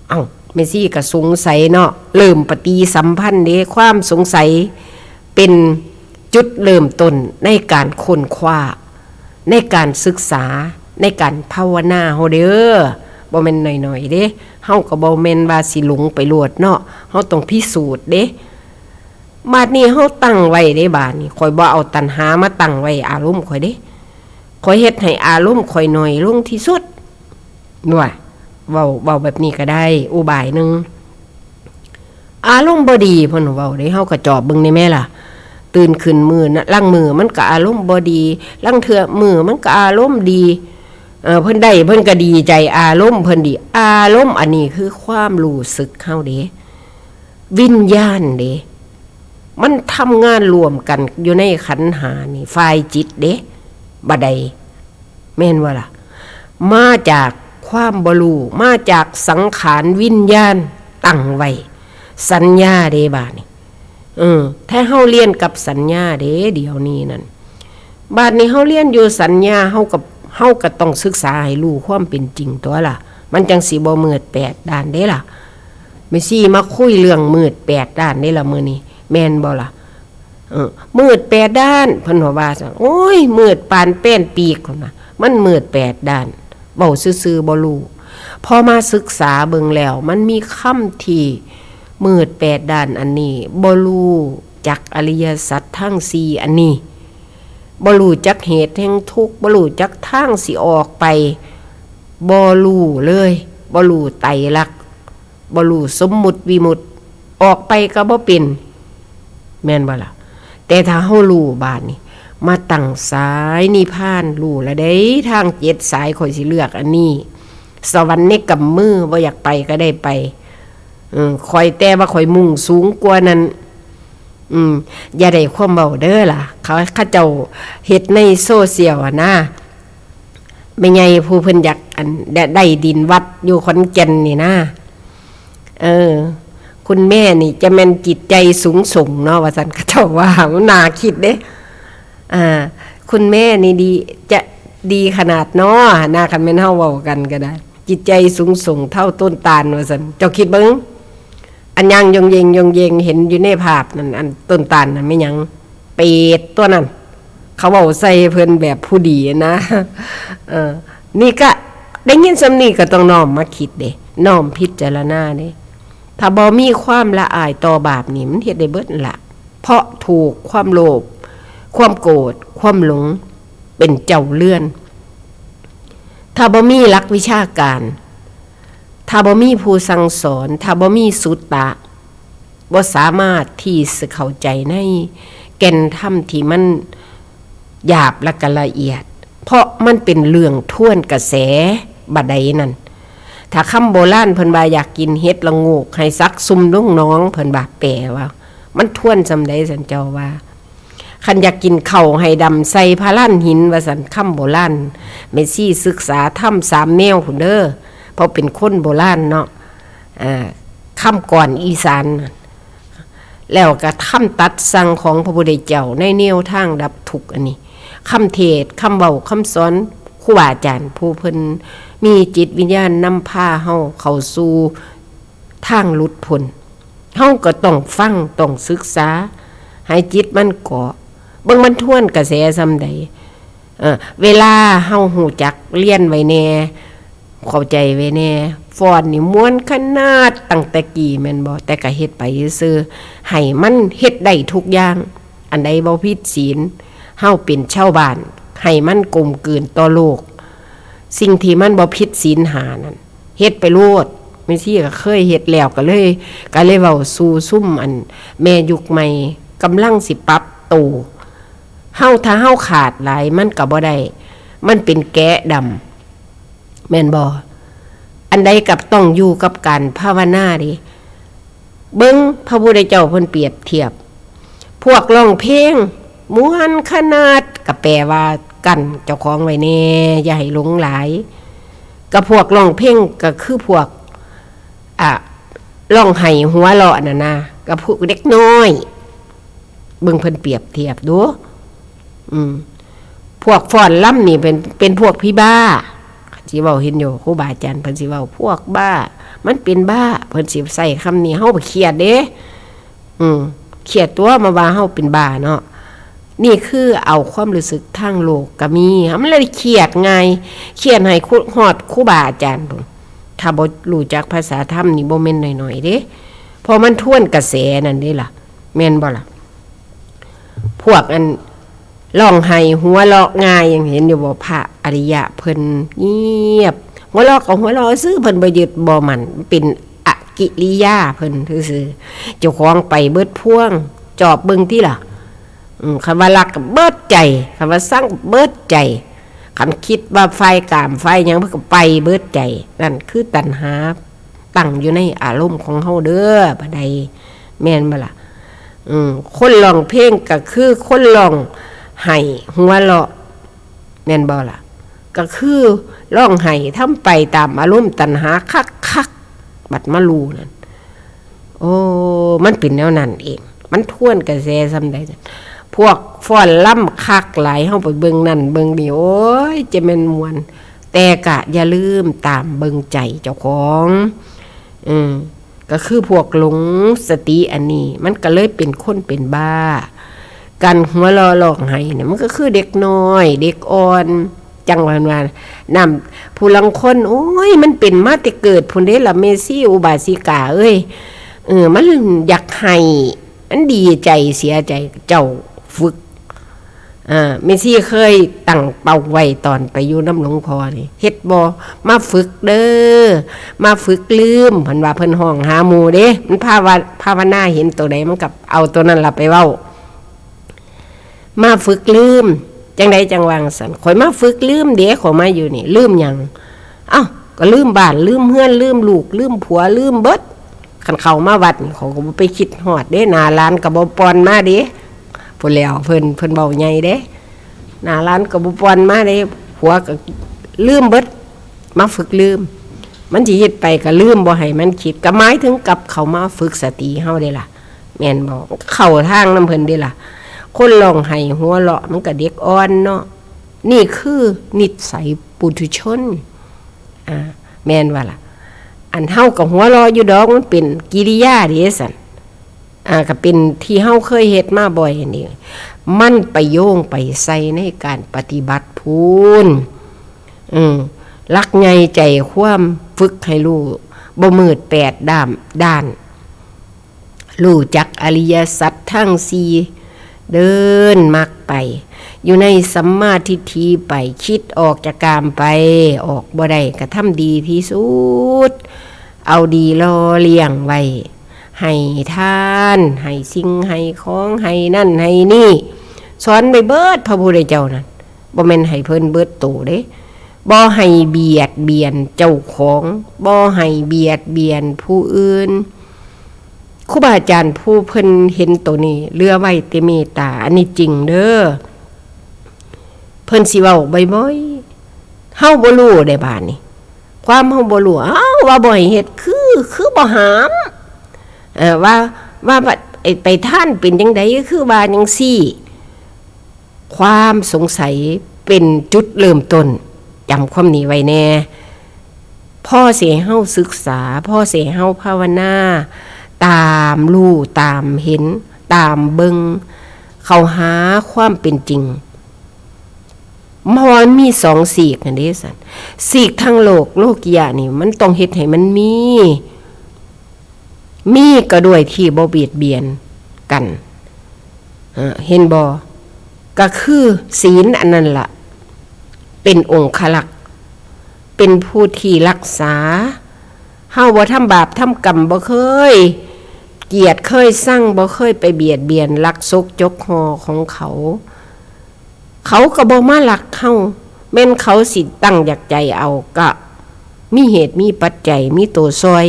เอ้าเมซี่ก็สงสัยเนาะเริ่มปฏิสัมพันธ์เด้ความสงสัยเป็นจุดเริ่มต้นในการค้นคว้าในการศึกษาในการภาวนาเฮาเด้อบ่แม่นน้อยๆเด้เฮาก็บ่แม่นว่าสิหลงไปโลดเนาะเฮาต้องพิสูจน์เด้บัดนี้เฮาตั้งไว้ได้บาดนี้ข่อยบ่เอาตัณหามาตั้งไว้อารมณ์ข่อยเด้ข่อยเฮ็ดให้อารมณ์ข่อยน้อยลงที่สุดว่าเว้าแบบนี้ก็ได้อุบายนึงอารมณ์บ่ดีเพิ่นเว้าได้เฮาก็จอบเบิ่งได้แม่ล่ะตื่นขึ้นมื้อนะลังมือมันก็อารมณ์บ่ดีลังเทื่อมื้อมันก็อารมณ์ดีเพิ่นได้เพิ่นก็ดีใจอารมณ์เพิ่นดีอารมณ์อันนี้คือความรู้สึกเฮาเด้วิญญาณเด้มันทำงานรวมกันอยู่ในขันธ์ห้านี่ฝ่ายจิตเด้บ่ได้แม่นว่าล่ะมาจากความบ่รู้มาจากสังขารวิญญาณตั้งไว้สัญญาเด้บาดนี้ถ้าเฮาเรียนกับสัญญาเด้เดี๋ยวนี้นั่นบาดนี้เฮาเรียนอยู่สัญญาเฮาก็ต้องศึกษาให้รู้ความเป็นจริงตัวล่ะมันจังสิบ่มืด8ด้านเด้ล่ะไม่สิมาคุยเรื่องมืด8ด้านเด้ล่ะมื้อนี้แม่นบ่ล่ะมืด8ด้านเพิ่นว่าซั่นโอ้ยมืดปานแป้นปีกพุ่นน่ะมันมืด8ด้านเว้าซื่อๆบ่รู้พอมาศึกษาเบิ่งแล้วมันมีคำที่มืด8ด้านอันนี้บ่รู้จักอริยสัจทั้ง4อันนี้บ่รู้จักเหตุแห่งทุกข์บ่รู้จักทางสิออกไปบ่รู้เลยบ่รู้ไตรลักษณ์บ่รู้สมมุติวิมุตติออกไปก็บ่เป็นแม่นบ่ล่ะแต่ถ้าเฮารู้บาดนี้มาตั้งสายนิพพานรู้แล้วได้ทาง7สายข่อยสิเลือกอันนี้สวรรค์ในกำมือบ่อยากไปก็ได้ไปข่อยแต่ว่าข่อยมุ่งสูงกว่านั้นอย่าได้ความเบาเด้อล่ะเขาเจ้าเฮ็ดในโซเชียลนะไม่ไงผู้เพิ่นอยากได้ดินวัดอยู่ขอนแก่นนี่นะ คุณแม่นี่จะแม่นจิตใจสูงส่งเนาะว่าซั่นเขาเจ้าว่ามันน่าคิดเด้คุณแม่นี่ดีจะดีขนาดเนาะน่าคันแม่นเฮาเว้ากันก็ได้จิตใจสูงส่งเท่าต้นตาลว่าซั่นเจ้าคิดเบิ่งอันยังยงเยงเห็นอยู่ในภาพนั่นอันต้นตาลน่ะไม่หยังเป็ดตัวนั้นเขาเว้าใส่เพิ่นแบบผู้ดีนะนี่ก็ได้ยินสำนี้ก็ต้องน้อมมาคิดเด้น้อมพิจารณาเด้ถ้าบ่มีความละอายต่อบาปนี่มันเฮ็ดได้เบิดนั่นล่ะเพราะถูกความโลภความโกรธความหลงเป็นเจ้าเลื่อนถ้าบ่มีหลักวิชาการถ้าบ่มีผู้สั่งสอนถ้าบ่มีสุตตะบ่สามารถที่จะเข้าใจในแก่นธรรมที่มันหยาบและก็ละเอียดเพราะมันเป็นเรื่องท่วนกระแสบัดใดนั่นถ้าคำโบราณเพิ่นว่าอยากกินเฮ็ดละโงกให้ซักซุ่มน้องน้องเพิ่นว่าแปลว่ามันท่วนซำใดสันเจ้าว่าคันอยากกินข้าวให้ดำใส่พะลั่นหินว่าสันคำโบราณเมซี่ศึกษาธรรม3แนวพุ่นเด้อเพราะเป็นคนโบราณเนาะคำก่อนอีสานแล้วก็คำตัดสั่งของพระพุทธเจ้าในแนวทางดับทุกข์อันนี้คำเทศคำเว้าคำสอนครูบาอาจารย์ผู้เพิ่นมีจิตวิญญาณนำพาเฮาเข้าสู่ทางหลุดพ้นเฮาก็ต้องฟังต้องศึกษาให้จิตมันเกาะเบิ่งมันทวนกระแสซำใดเวลาเฮาฮู้จักเรียนไว้แน่เข้าใจไว้แน่ฟ้อนนี่ม่วนขนาดตั้งแต่กี้แม่นบ่แต่ก็เฮ็ดไปซื่อให้มันเฮ็ดได้ทุกอย่างอันใดบ่ผิดศีลเฮาเป็นชาวบ้านให้มันกลมกลืนต่อโลกสิ่งที่มันบ่ผิดศีลหานั่นเฮ็ดไปโลดไม่ซี่ก็เคยเฮ็ดแล้วก็เลยเว้าสู่ซุ่มอันแม่ยุคใหม่กำลังสิปรับตัวเฮาถ้าเฮาขาดหลายมันก็บ่ได้มันเป็นแกะดำแม่นบ่อันใดกับต้องอยู่กับการภาวนาดิเบิ่งพระพุทธเจ้าเพิ่นเปรียบเทียบพวกร้องเพลงม่วนขนาดก็แปลว่ากันเจ้าของไว้แน่อย่าให้หลงหลายกับพวกร้องเพลงก็คือพวกร้องไห้หัวเราะน่ะนะกับพวกเด็กน้อยเบิ่งเพิ่นเปรียบเทียบดูพวกฟ้อนล่ำนี่เป็นพวกพี่บ้าสิเว้าเห็นอยู่ครูบาอาจารย์เพิ่นสิเว้าพวกบ้ามันเป็นบ้าเพิ่นสิใส่คำนี้เฮาบ่เครียดเด้เครียดตัวมาว่าเฮาเป็นบ้าเนาะนี่คือเอาความรู้สึกทางโลกก็มีมันเลยเครียดง่ายเครียดให้ฮอดครูบาอาจารย์พุ่นถ้าบ่รู้จักภาษาธรรมนี่บ่แม่นน้อยๆเด้เพราะมันท่วนกระแสนั่นเด้ล่ะแม่นบ่ล่ะพวกอันร้องไห้หัวเราะง่ายยังเห็นอยู่บ่พระอริยะเพิ่นเงียบหัวเราะก็หัวเราะซื่อเพิ่นบ่ยึดบ่มั่นเป็นอกิริยาเพิ่นซื่อๆเจ้าของไปเบิดพวงจอบเบิ่งติล่ะคำว่ารักก็เบิดใจคำว่าสร้างเบิดใจคันคิดว่าไฟกามไฟหยังเพิ่นก็ไปเบิดใจนั่นคือตัณหาตั้งอยู่ในอารมณ์ของเฮาเด้อบัดใดแม่นบ่ล่ะคนร้องเพลงก็คือคนร้องไห้หัวเราะแม่นบ่ล่ะก็คือร้องไห้ทำไปตามอารมณ์ตัณหาคักๆบัดมารู้นั่นโอ้มันเป็นแนวนั้นเองมันท่วนกระแสซำใดพวกฟ้อนล่ำคักหลายเฮาไปเบิ่งนั่นเบิ่งนี่โอ้ยจะแม่นม่วนแต่ก็อย่าลืมตามเบิ่งใจเจ้าของก็คือพวกหลงสติอันนี้มันก็เลยเป็นคนเป็นบ้ากันหัวเราะร้องไห้เนี่ยมันก็คือเด็กน้อยเด็กอ่อนจังว่านำผู้ลังคนโอ้ยมันเป็นมาแต่เกิดพุ่นเด้ล่ะเมซี่อุบาสิกาเอ้ยมันอยากให้มันดีใจเสียใจเจ้าฝึกเมซี่เคยตั้งเป้าไว้ตอนไปอยู่น้ำหลวงพ่อนี่เฮ็ดบ่มาฝึกเด้อมาฝึกลืมเพิ่นว่าเพิ่นห้องหาหมู่เด้มันภาวนาเห็นตัวใดมันกับเอาตัวนั้นล่ะไปเว้ามาฝึกลืมจังใดจังวางสันข่อยมาฝึกลืมเด้ขอมาอยู่นี่ลืมหยังก็ลืมบ้านลืมเฮือนลืมลูกลืมผัวลืมเบิดคันเข้ามาวัดนี่เขาก็บ่ไปคิดฮอดเด้หน้าร้านก็บ่ปอนมาเด้พุ่นแล้วเพิ่นเว้าใหญ่เด้หน้าร้านก็บ่ปอนมาเด้ผัวก็ลืมเบิดมาฝึกลืม มันสิเฮ็ดไปก็ลืมบ่ให้มันคิดก็หมายถึงกับเขามาฝึกสติเฮาเด้ล่ะแม่นบ่เข้าทางนำเพิ่นเด้ล่ะคนร้องไห้หัวเราะมันก็เด็กอ่อนเนาะนี่คือนิสัยปุถุชนแม่นว่าล่ะอันเฮาก็หัวเราะอยู่ดอกมันเป็นกิริยาเด้ซั่นก็เป็นที่เฮาเคยเฮ็ดมาบ่อยนี่มันไปโยงไปใส่ในการปฏิบัติพูนรักใหญ่ใจความฝึกให้รู้บ่มืด8ด้านรู้จักอริยสัจทั้ง4เดินมักไปอยู่ในสัมมาทิฏฐิไปคิดออกจากกามไปออกบ่ได้ก็ทำดีที่สุดเอาดีรอเลี้ยงไว้ให้ทานให้สิ่งให้ของให้นั่นให้นี่สอนไปเบิดพระพุทธเจ้านั่นบ่แม่นให้เพิ่นเบิดโตเด้บ่ให้เบียดเบียนเจ้าของบ่ให้เบียดเบียนผู้อื่นครูบาอาจารย์ผู้เพิ่นเห็นตัวนี้เลือไว้แต่เมตตาอันนี้จริงเด้อเพิ่นสิเว้าบ่อยๆเฮาบ่รู้ได้บาดนี้ความเฮาบ่รู้ว่าบ่ให้เฮ็ดคือบ่หามว่าไปท่านเป็นจังได๋คือว่าจังซี่ความสงสัยเป็นจุดเริ่มต้นจำความนี้ไว้แน่พ่อสิให้เฮาศึกษาพ่อสิให้เฮาภาวนาตามรู้ตามเห็นตามเบิ่งเข้าหาความเป็นจริงมันมี2สีกนั่นเด้ซั่นสีกทางโลกียะนี่มันต้องเฮ็ดให้มันมีก็ด้วยที่บ่เบียดเบียนกันเห็นบ่ก็คือศีลอันนั้นล่ะเป็นองค์ลักษณ์เป็นผู้ที่รักษาเฮาบ่ทำบาปทำกรรมบ่เคยเกลียดเคยสั่งบ่เคยไปเบียดเบียนลักซกจกหอของเขาก็บ่มาลักเฮาแม่นเขาสิตั้งอยากใจเอาก็มีเหตุมีปัจจัยมีตัวซอย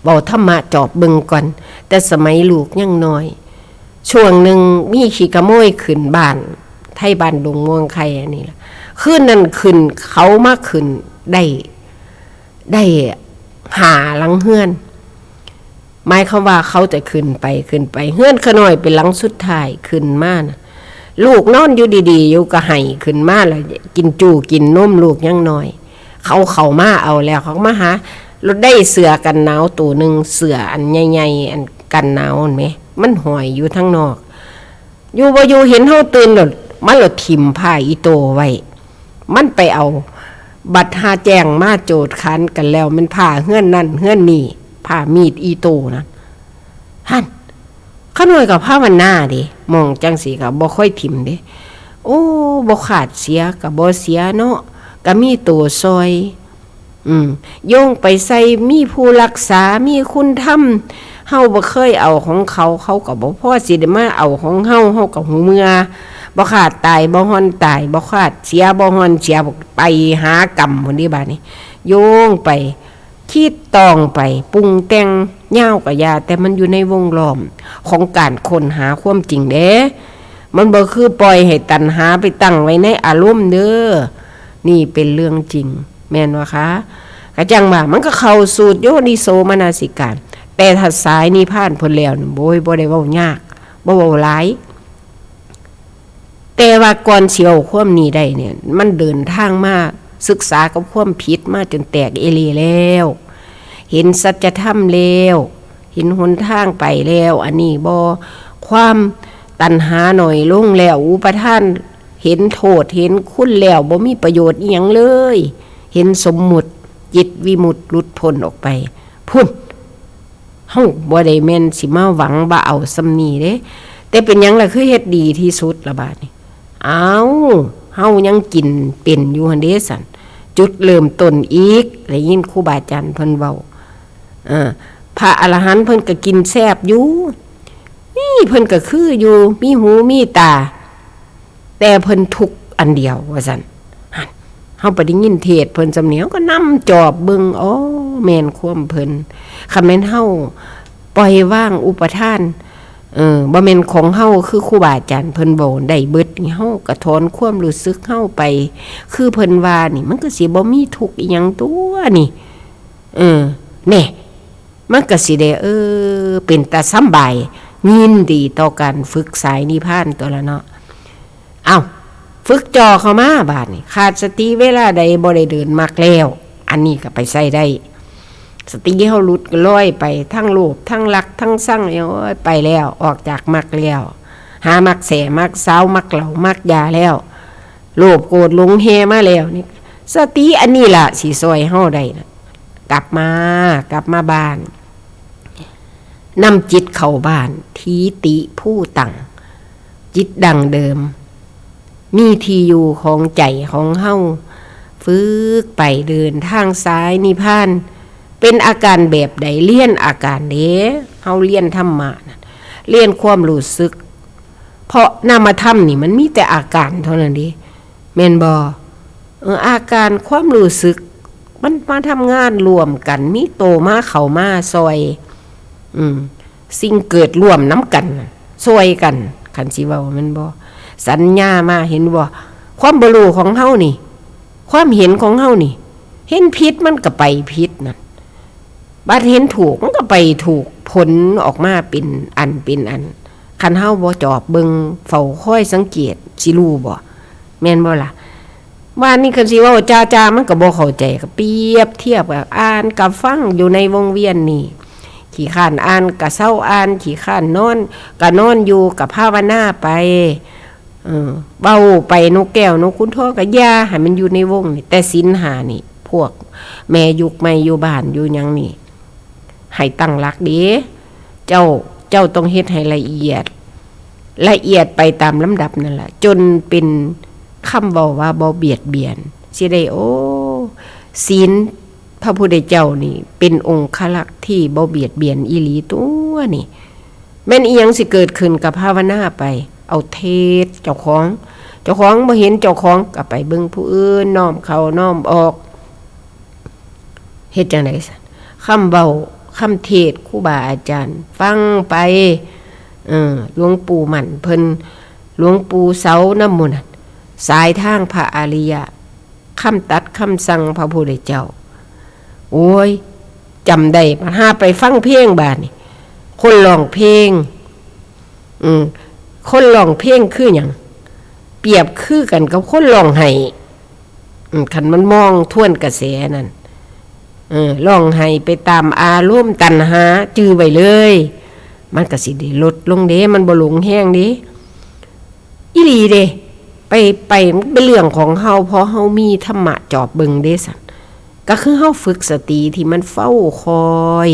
เว้าธรรมะจอบเบิ่งก่อนแต่สมัยลูกยังน้อยช่วงนึงมีขี้ขโมยขึ้นบ้านไทบ้านดงม่วงไข่อันนี้ล่ะคืนนั้นขึ้นเขามาขึ้นได้หาหลังเฮือนหมายความว่าเขาจะขึ้นไปเฮือนขน้อยเป็นหลังสุดท้ายขึ้นมานะลูกนอนอยู่ดีๆอยู่ก็ให้ขึ้นมาแล้วกินจู้กินนมลูกยังน้อยเขามาเอาแล้วเขามาหารถได้เสื้อกันหนาวตัวนึงเสื้ออันใหญ่ๆอันกันหนาวเห็นมั้ยมันห้อยอยู่ทางนอกอยู่บ่อยู่เห็นเฮาตื่นแล้วมันละถิ่มผ้าอีโตไว้มันไปเอาบัตรหาแจ้งมาโจทย์คันกันแล้วมันผ้าเฮือนนั่นเฮือนนี่ผ้ามีดอีโตนั่นหั่นขน้อยกับผ้ามันหน้าดิมองจังสีก็บ่ค่อยถิ่มเด้โอ้บ่ขาดเสียก็บ่เสียเนาะก็มีตัวซอยโยงไปใส่มีผู้รักษามีคุณธรรมเฮาบ่เคยเอาของเขาก็บ่พอสิได้มาเอาของเฮาก็หูเมื่อบ่ขาดตายบ่ฮ้อนตายบ่ขาดเสียบ่ฮ้อนเสียไปหากรรมพุ่นนี่บาดนี้โยงไปคิดตองไปปรุงแต่งยาวก็ยาแต่มันอยู่ในวงล้อมของการค้นหาความจริงเด้มันบ่คือปล่อยให้ตัณหาไปตั้งไว้ในอารมณ์เด้อนี่เป็นเรื่องจริงแม่นบ่คะก็จังว่ามันก็เข้าสูตรโยนิโสมนสิการแต่ถ้าสายนิพพานพ้นแล้วบ่ได้เว้ายากบ่เว้าหลายแต่ว่าก่อนสิเอาความนี้ได้เนี่ยมันเดินทางมาศึกษากับความผิดมาจนแตกเอลีแล้วเห็นสัจธรรมแล้วเห็นหนทางไปแล้วอันนี้บ่ความตัณหาหน่อยลงแล้วอุปทานเห็นโทษเห็นคุณแล้วบ่มีประโยชน์อีหยังเลยเห็นสมมุติจิตวิมุตติหลุดพ้นออกไปพุ่นเฮาบ่ได้แม่นสิมาหวังว่าเอาซำนี้เด้แต่เป็นหยังล่ะคือเฮ็ดดีที่สุดละบาดนี้เฮายังกินเป็นอยู่หั่นเด้ซั่นจุดเริ่มต้นอีกได้ยินครูบาอาจารย์เพิ่นเว้าพระอรหันต์เพิ่นก็กินแซ่บอยู่นี่เพิ่นก็คืออยู่มีหูมีตาแต่เพิ่นทุกข์อันเดียวว่าซั่นเฮาไปได้ยินเทศเพิ่นสำเนียงก็นำจอบเบิ่งอ๋อแม่นความเพิ่นคันแม่นเฮาปล่อยวางอุปทาน บ่แม่นของเฮาคือครูบาอาจารย์เพิ่นบอกได้เบิดนี่เฮาก็ถอนความรู้สึกเฮาไปคือเพิ่นว่านี่มันก็สิบ่มีทุกข์อีหยังตัวนี่แน่มันก็สิได้เป็นตาสำบายยินดีต่อการฝึกสายนิพพานตัวละเนาะฝึกจอเข้ามาบาดนี่ขาดสติเวลาใดบ่ได้เดินมักแล้วอันนี้ก็ไปใช้ได้สติเฮาหลุดก็ลอยไปทั้งโลภทั้งรักทั้งชังไปแล้วออกจากมักแล้วหามักแสมักเซามักเหล่ามักยาแล้วโลภโกรธหลงเฮมาแล้วนี่สติอันนี้ล่ะสิซอยเฮาได้นะกลับมาบ้านนำจิตเข้าบ้านทีติผู้ตั้งจิตดังเดิมมีที่อยู่ของใจของเฮาฝึกไปเดินทางสายนิพพานเป็นอาการแบบใดเรียนอาการเด้เฮาเรียนธรรมะนะเรียนความรู้สึกเพราะนามธรรมนี่มันมีแต่อาการเท่านั้นเด้แม่นบ่อาการความรู้สึกมันมาทำงานรวมกันมีโตมาเข้ามาซอยสิ่งเกิดร่วมน้ำกันซอยกันคันสิเว้าแม่นบ่สัญญามาเห็นบ่ความบ่รู้ของเฮานี่ความเห็นของเฮานี่เห็นผิดมันก็ไปผิดนั่นบัดเห็นถูกมันก็ไปถูกผลออกมาเป็นอันคันเฮาบ่จอบเบิ่งเฝ้าคอยสังเกตสิรู้บ่แม่นบ่ล่ะว่านี่คันสิเว้าจ้าๆมันก็บ่เข้าใจก็เปรียบเทียบกับอ่านกับฟังอยู่ในวงเวียนนี่ขี้ข้านอ่านก็เศร้าอ่านขี้ข้านนอนก็นอนอยู่กับภาวนาไปเบาไปนกแก้วนกขุนทองก็ย่าให้มันอยู่ในวงนี่แต่ศีล5นี่พวกแม่ยุกไม่อยู่บ้านอยู่หยังนี่ให้ตั้งหลักเด้เจ้าต้องเฮ็ดให้ละเอียดไปตามลำดับนั่นแหละจนเป็นคำเว้าว่าบ่เบียดเบียนสิได้ศีลพระพุทธเจ้านี่เป็นองค์ลักษณ์ที่บ่เบียดเบียนอีหลีตัวนี่แม่นอีหยังสิเกิดขึ้นกับภาวนาไปเอาเทศเจ้าของบ่เห็นเจ้าของก็ไปเบิ่งผู้อื่นน้อมเข้าน้อมออกเฮ็ดจังได๋คำเว้าคำเทศครูบาอาจารย์ฟังไปหลวงปู่มั่นเพิ่นหลวงปู่เสาน้ำมนต์สายทางพระอริยะคำตัดคำสั่งพระพุทธเจ้าโอ้ยจำได้มาหาไปฟังเพลงบาดนี่คนร้องเพลงคนร้องเพลงคือหยังเปรียบคือกันกับคนร้องไห้คันมันมองทวนกระแสนั่นร้องไห้ไปตามอารมณ์ตัณหาจื้อไว้เลยมันก็สิได้ลดลงเด้มันบ่หลงแห้งเด้อีหลีเด้ไปมันเป็นเรื่องของเฮาเพราะเฮามีธรรมะจอบเบิ่งเด้ซั่นก็คือเฮาฝึกสติที่มันเฝ้าคอย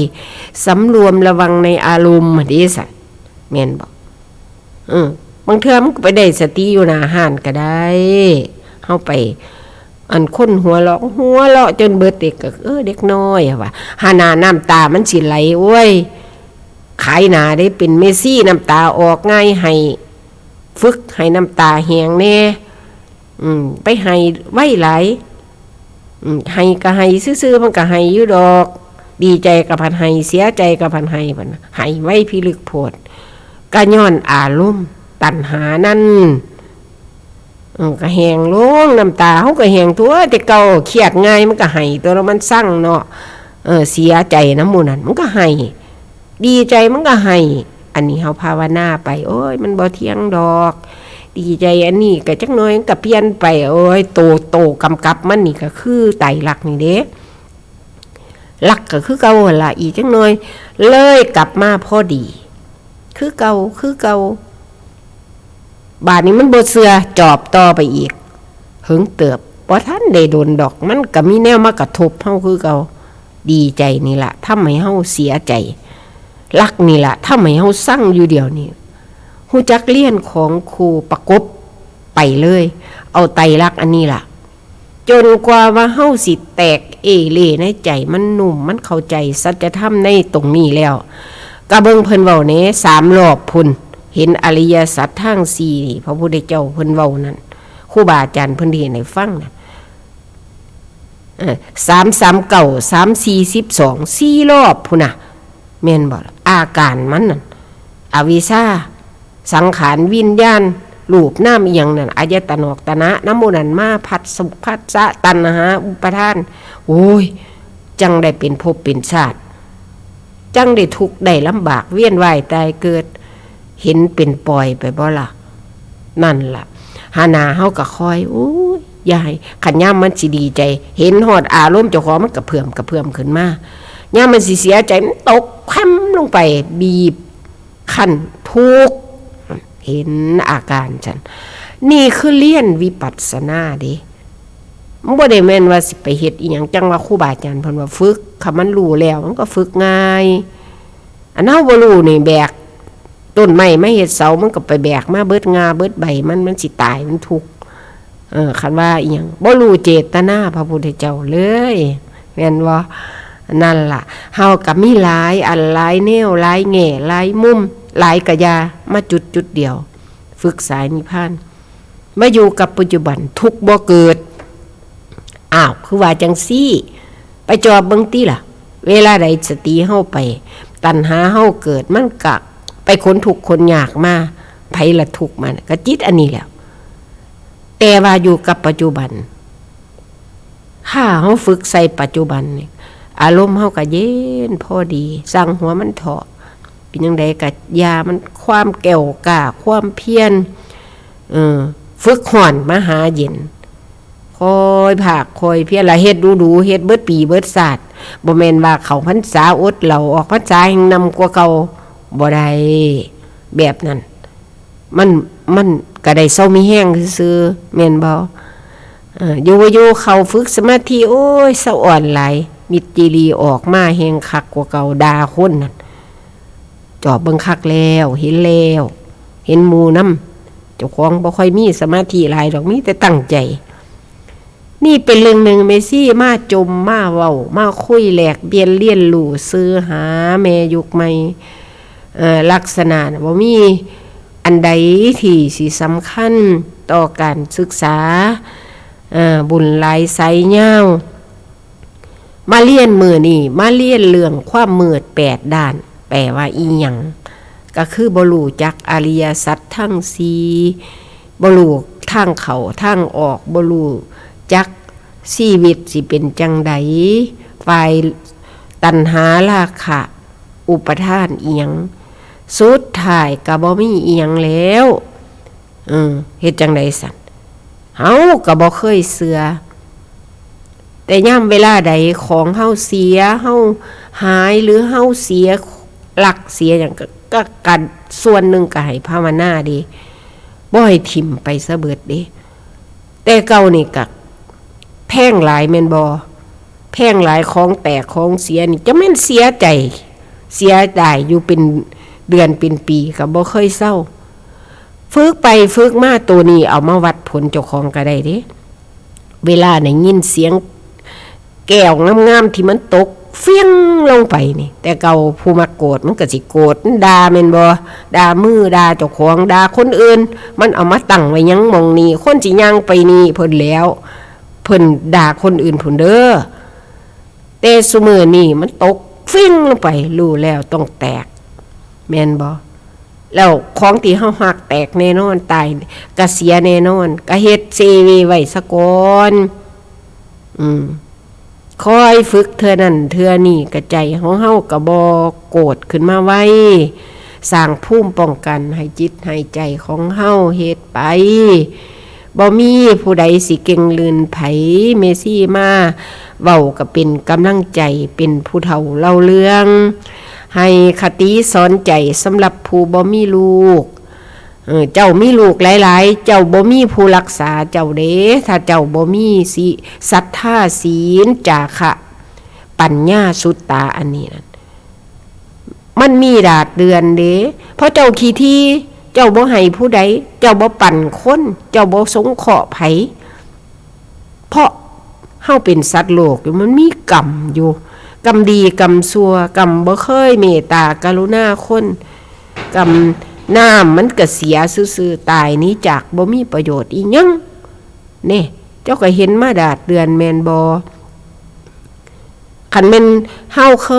สำรวมระวังในอารมณ์เด้ซั่นแม่นบ่บางเทื่อมันก็ไปได้สติอยู่หน้าห้านก็ได้เฮาไปอันคนหัวเราะจนเบิดเด็กก็เด็กน้อยว่าหาหน้าน้ำตามันสิไหลโอ้ยขายหน้าได้เป็นเมสซี่น้ำตาออกง่ายให้ฝึกให้น้ำตาแห้งแน่ไปให้ไว้หลายให้ก็ให้ซื่อๆมันก็ให้อยู่ดอกดีใจกับพันให้เสียใจกับพันให้บัดให้ไว้พิลึกโพดก็ย้อนอารมณ์ตัณหานั่นก็แหงลงน้ำตาเขาก็แหงตัวแต่เก่าเครียดง่ายมันก็ให้ตัวแล้วมันสั่งเนาะเสียใจน้ำหมูนั่นมันก็ให้ดีใจมันก็ให้อันนี้เฮาภาวนาไปโอ้ยมันบ่เที่ยงดอกดีใจอันนี้ก็จักหน่อยก็เปลี่ยนไปโอ้ยโตกำกับมันนี่ก็คือไตรลักษณ์นี่เด้ลักก็คือเก่าล่ะอีกจักหน่อยเลยกลับมาพอดีคือเก่าบาดนี้มันบ่เชื่อจอบต่อไปอีกหึงเติบบ่ทันได้โดนดอกมันก็มีแนวมากระทบเฮาคือเก่าดีใจนี่ล่ะทำให้เฮาเสียใจรักนี่ล่ะทำให้เฮาสั่งอยู่เดียวนี่ฮู้จักเรียนของครูประกบไปเลยเอาไตรลักษณ์อันนี้ล่ะจนกว่าว่าเฮาสิแตกเล่ในใจมันนุ่มมันเข้าใจสัจธรรมในตรงนี้แล้วก็เบิ่งเพิ่นเว้าแหน่3รอบพุ่นเห็นอริยสัจทั้ง4นี่พระพุทธเจ้าเพิ่นเว้านั่นครูบาอาจารย์เพิ่นเฮ็ดให้ฟังน่ะ339 3412 4รอบพุ่นน่ะแม่นบ่อาการมันนั่น อวิชชาสังขารวิญญาณรูปน้ำอีหยังนั่นอายตนอกตนะน้ำมูนันมาพัดสุพัสสะตัณหาอุปทานโอ้ยจังได้เป็นภพเป็นชาติจังได้ทุกข์ได้ลำบากเวียนว่ายตายเกิดเห็นเป็นปล่อยไปบ่ล่ะนั่นล่ะหานาเฮาก็คอยโอ้ยยายขันย่ามมันสิดีใจเห็นฮอดอารมณ์เจ้าของมันกระเพื่อมขึ้นมาย่ามมันสิเสียใจมันตกคว่ำลงไปบีบคั้นทุกข์เห็นอาการฉันนี่คือเรียนวิปัสสนาเด้มันบ่ได้แม่นว่าสิไปเฮ็ดอีหยังจังว่าครูบาอาจารย์เพิ่นว่าฝึกคันมันรู้แล้วมันก็ฝึกง่ายอันเฮาบ่รู้นี่แบกต้นไม้มาเฮ็ดเสามันก็ไปแบกมาเบิดงาเบิดใบมันสิตายมันทุกข์คันว่าอีหยังบ่รู้เจตนาพระพุทธเจ้าเลยแม่นบ่นั่นล่ะเฮาก็มีหลายอันหลายแนวหลายแง่หลายมุมหลายกะยามาจุดเดียวฝึกสายนิพพานมาอยู่กับปัจจุบันทุกข์บ่เกิดอ้าวคือว่าจังซี่ไปจอบเบิ่งติล่ะเวลาใดสติเฮาไปตัณหาเฮาเกิดมันก็ไปคนทุกข์คนยากมาไผละทุกข์มันก็จิตอันนี้แหล้วแต่ว่าอยู่กับปัจจุบันถ้าเฮาฝึกใส่ปัจจุบันนี่อารมณ์เฮาก็เย็นพอดีสั่งหัวมันเถาะเป็นจังไดก็ยามันความแก้วกล้าความเพียรฝึกฮ้อนมาหาเย็นคอยภาคคอยเพียรละเฮ็ดดูเฮ็ดเบิดปีเบิดศาสตร์บ่แม่นว่าเขาพรรษาอดเหล้าออกพรรษาแห่งนำกว่าเก่าบ่ได้แบบนั้นมันก็ได้เซามีแห้งซื่อๆแม่นบ่อยู่เข้าฝึกสมาธิโอ้ยเซาอ่อนหลายมิตรจิรีออกมาแห่งคักกว่าเก่าด่าคนนั่นจอบเบิ่งคักแล้วเห็นหมู่นำเจ้าของบ่ค่อยมีสมาธิหลายดอกมีแต่ตั้งใจนี่เป็นเรื่องนึงเมซี่มาจมมาเว้ามาคุยแลกเปลี่ยนเรียนรู้ซื้อหาแม่ยุคใหม่ลักษณะบ่มีอันใดที่สิสำคัญต่อการศึกษาบุญหลายไสยาวมาเรียนมื้อนี้มาเรียนเรื่องความมืด8ด้านแปลว่าอีหยังก็คือบ่รู้จักอริยสัจทั้ง4บ่รู้ทางเข้าทางออกบ่รู้จักชีวิตสิเป็นจังใดฝ่ายตัณหาราคะอุปทานอีหยังสุดท้ายก็บ่มีอีหยังแล้วเฮ็ดจังได๋สั่นเฮาก็บ่เคยเชื่อแต่ยามเวลาใดของเฮาเสียเฮาหายหรือเฮาเสียหลักเสียหยังก็กันส่วนหนึ่งก็ให้ภาวนาดิบ่ให้ถิ่มไปซะเบิดเด้แต่เก่านี่ก็แพงหลายแม่นบ่แพงหลายของแตกของเสียนี่จะแม่นเสียใจเสียได้อยู่เป็นเดือนเป็นปีก็บ่เคยเศร้าฝึกไปฝึกมาตัวนี้เอามาวัดผลเจ้าของก็ได้เด้เวลาได้ยินเสียงแก้วงามๆที่มันตกเฟี้ยงลงไปนี่แต่เก่าผู้มาโกรธมันก็สิโกรธด่าแม่นบ่ด่ามือด่าเจ้าของด่าคนอื่นมันเอามาตั้งไว้ยังมองนี่คนสิย่างไปนี่เพิ่นแล้วเพิ่นด่าคนอื่นพุ่นเด้อแต่ซุมื้อนี้มันตกเฟี้ยงลงไปรู้แล้วต้องแตกแม่นบ่แล้วของที่เฮาฮักแตกแน่นอนตายก็เสียแน่นอนก็เฮ็ดเซเวไว้ซะก่อนคอยฝึกเทื่อนั้นเทื่อนี้กระใจของเฮาก็บ่โกรธขึ้นมาไว้สร้างภูมิป้องกันให้จิตให้ใจของเฮาเฮ็ดไปบ่มีผู้ใดสิเก่งลืนไผเมซี่มาเว้าก็เป็นกำลังใจเป็นผู้เฒ่าเล่าเรื่องให้คติสอนใจสำหรับผู้บ่มีลูกเจ้ามีลูกหลายๆเจ้าบ่มีผู้รักษาเจ้าเด้ถ้าเจ้าบ่มีสิศรัทธาศีลจาคะปัญญาสุตตาอันนี้นั่นมันมีดาดเดือนเด้เพราะเจ้าขี้ที่เจ้าบ่ให้ผู้ใดเจ้าบ่ปั่นคนเจ้าบ่สงเคราะห์ไผเพราะเฮาเป็นสัตว์โลกอยู่มันมีกรรมอยู่กรรมดีกรรมชั่วกรรมบ่เคยเมตตากรุณาคนกรรมน้ำมันก็เสียซื่อๆตายนี้จากบ่มีประโยชน์อีหยังนี่เจ้าก็เห็นมาดาดเดือนแม่นบ่คันแม่นเฮาเค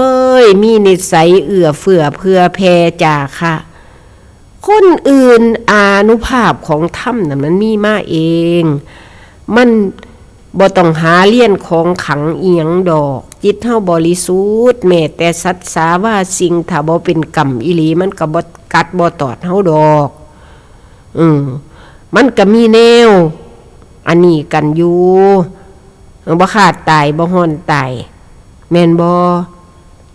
ยมีนิสัยเอื้อเฟื้อเผื่อแผ่จาคะ คนอื่นอานุภาพของธรรมน่ะมันมีมาเองมันบ่ต้องหาเลี่ยนของขังเอียงดอกจิตเฮาบริสุทธิ์แม้แต่สัตว์สาว่าสิ่งถ้าบ่เป็นกรรมอีหลีมันก็บ่กัดบ่ตอดเฮาดอกมันก็มีแนวอันนี้กันอยู่บ่ขาดตายบ่ฮ้อนตายแม่นบ่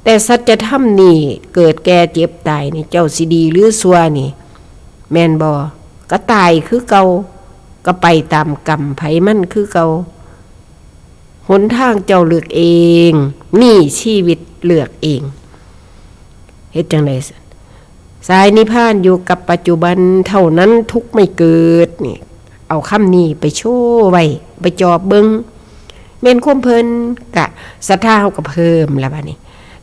แต่สัจธรรมนี่เกิดแก่เจ็บตายนี่เจ้าสิดีหรือชั่วนี่แม่นบ่ก็ตายคือเก่าก็ไปตามกรรมไผมันคือเก่าหนทางเจ้าเลือกเองนี่ชีวิตเลือกเองเฮ็ดจังได๋สายนิพพานอยู่กับปัจจุบันเท่านั้นทุกข์ไม่เกิดนี่เอาคำนี้ไปโชว์ไว้ไปจอบเบิ่งแม่นความเพิ่นกะศรัทธาเฮาก็เพิ่มแล้วบัดนี้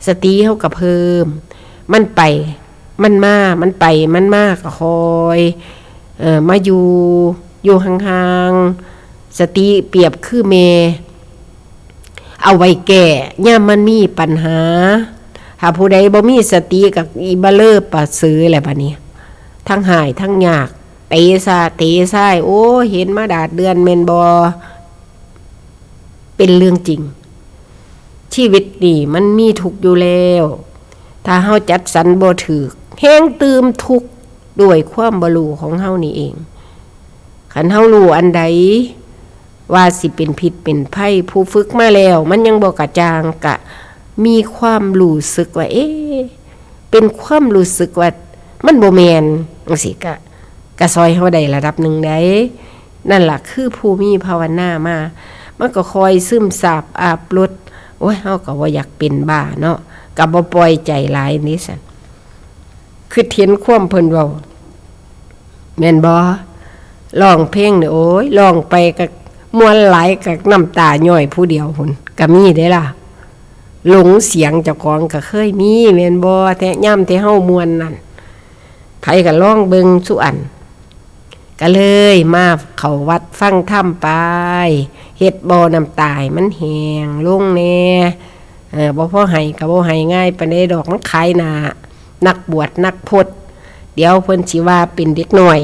สติเฮาก็เพิ่มมันไปมันมามันไปมันมาก็คอยมาอยู่ห่างๆสติเปรียบคือแม่เอาไว้แก้ยามมันมีปัญหาถ้าผู้ใดบ่มีสติกับอีบะเลอปะซื้อแหละบัดนี้ทั้งหายทั้งยากเตะซ้ายโอ้เห็นมาดาดเดือนแม่นบ่เป็นเรื่องจริงชีวิตนี่มันมีทุกข์อยู่แล้วถ้าเฮาจัดสรรบ่ถูกแฮงตืมทุกข์ด้วยความบ่รู้ของเฮานี่เองคันเฮารู้อันใดว่าสิเป็นพิษเป็นภัยผู้ฝึกมาแล้วมันยังบ่กระจ่างกะมีความรู้สึกว่าเป็นความรู้สึกว่ามันบ่แม่นจังซี่กะซอยเฮาได้ระดับหนึ่งได้นั่นล่ะคือผู้มีภาวนามามันก็คอยซึมซาบอาบลดโอ้ยเฮาก็บ่อยากเป็นบ้าเนาะก็บ่ปล่อยใจหลายนี่ซั่นคือเห็นความเพิ่นเว้าแม่นบ่ร้องเพลงนี่โอ้ยร้องไปก็มวนหลายก็น้ำตาย่อยผู้เดียวพุ่นก็มีเด้ล่ะหลงเสียงเจ้าของก็เคยมีแม่นบ่แต่ย่ำที่เฮามวนนั่นไผก็ร้องเบิ่งสุอันก็เลยมาเข้าวัดฟังธรรมไปเฮ็ดบ่น้ำตายมันแห้งลงแน่บ่พอให้ก็บ่ให้ง่ายปานใดดอกมันขายหน้านักบวชนักพจน์เดี๋ยวเพิ่นสิว่าเป็นเด็กน้อย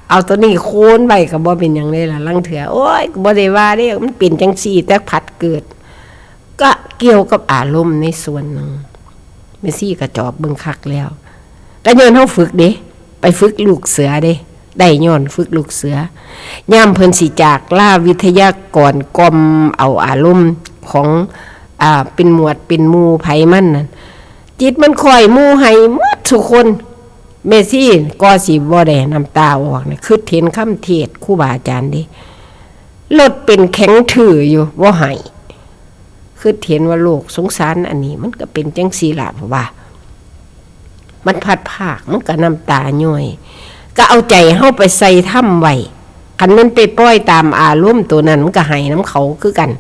เอาตัวนี้โคนไว้ก็บ่เป็นหยังเลยล่ะลังเถื่อโอ้ยบ่ได้ว่าเด้มันเป็นจังซี่แต่ผัดเกิดก็เกี่ยวกับอารมณ์ในส่วนนึงแม่ซี่ก็จอบเบิ่งคักแล้วก็ย้อนเฮาฝึกเด้ไปฝึกลูกเสือเด้ได้ย้อนฝึกลูกเสือยามเพิ่นสิจากล่าวิทยากรกรมเอาอารมณ์ของเป็นหมวดเป็นหมู่ไผมันนั่นจิตมันคอยหมู่ให้หมดทุกคนเมซี่ก็สิบ่ได้น้ำตาออกนี่คือเห็นคำเทศครูบาอาจารย์ดิรถเป็นแข็งถืออยู่บ่ให้คือเห็นว่าโลกสงสารอันนี้มันก็เป็นจังซี่ล่ะเพราะว่ามันพัดภาคมันก็น้ำตาย่อยก็เอาใจเฮาไปใส่ถ้ำไว้คันมันไปปล่อยตามอารมณ์ตัวนั้นมันก็ให้น้ำเขาคือกัน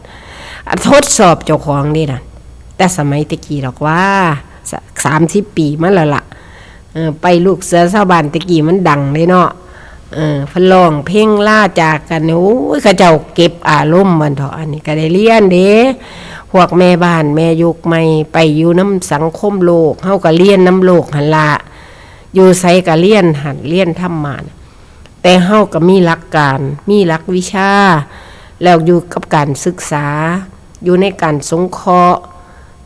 ทดสอบเจ้าของนี่น่ะแต่สมัยตะกี้ดอกว่า30 ปีมาแล้วล่ะไปลูกเสือชาวบ้านตะกี้มันดังเลยเนาะพลองเพ่งล่าจากกันโอ้ยเขาเจ้าเก็บอารมณ์มันเถอะอันนี้ก็ได้เรียนเด้พวกแม่บ้านแม่ยุคใหม่ไปอยู่น้ำสังคมโลกเฮาก็เรียนน้ำโลกหั่นล่ะอยู่ไสก็เรียนหัดเรียนธรรมะแต่เฮาก็มีหลักการมีหลักวิชาแล้วอยู่กับการศึกษาอยู่ในการสงเคราะห์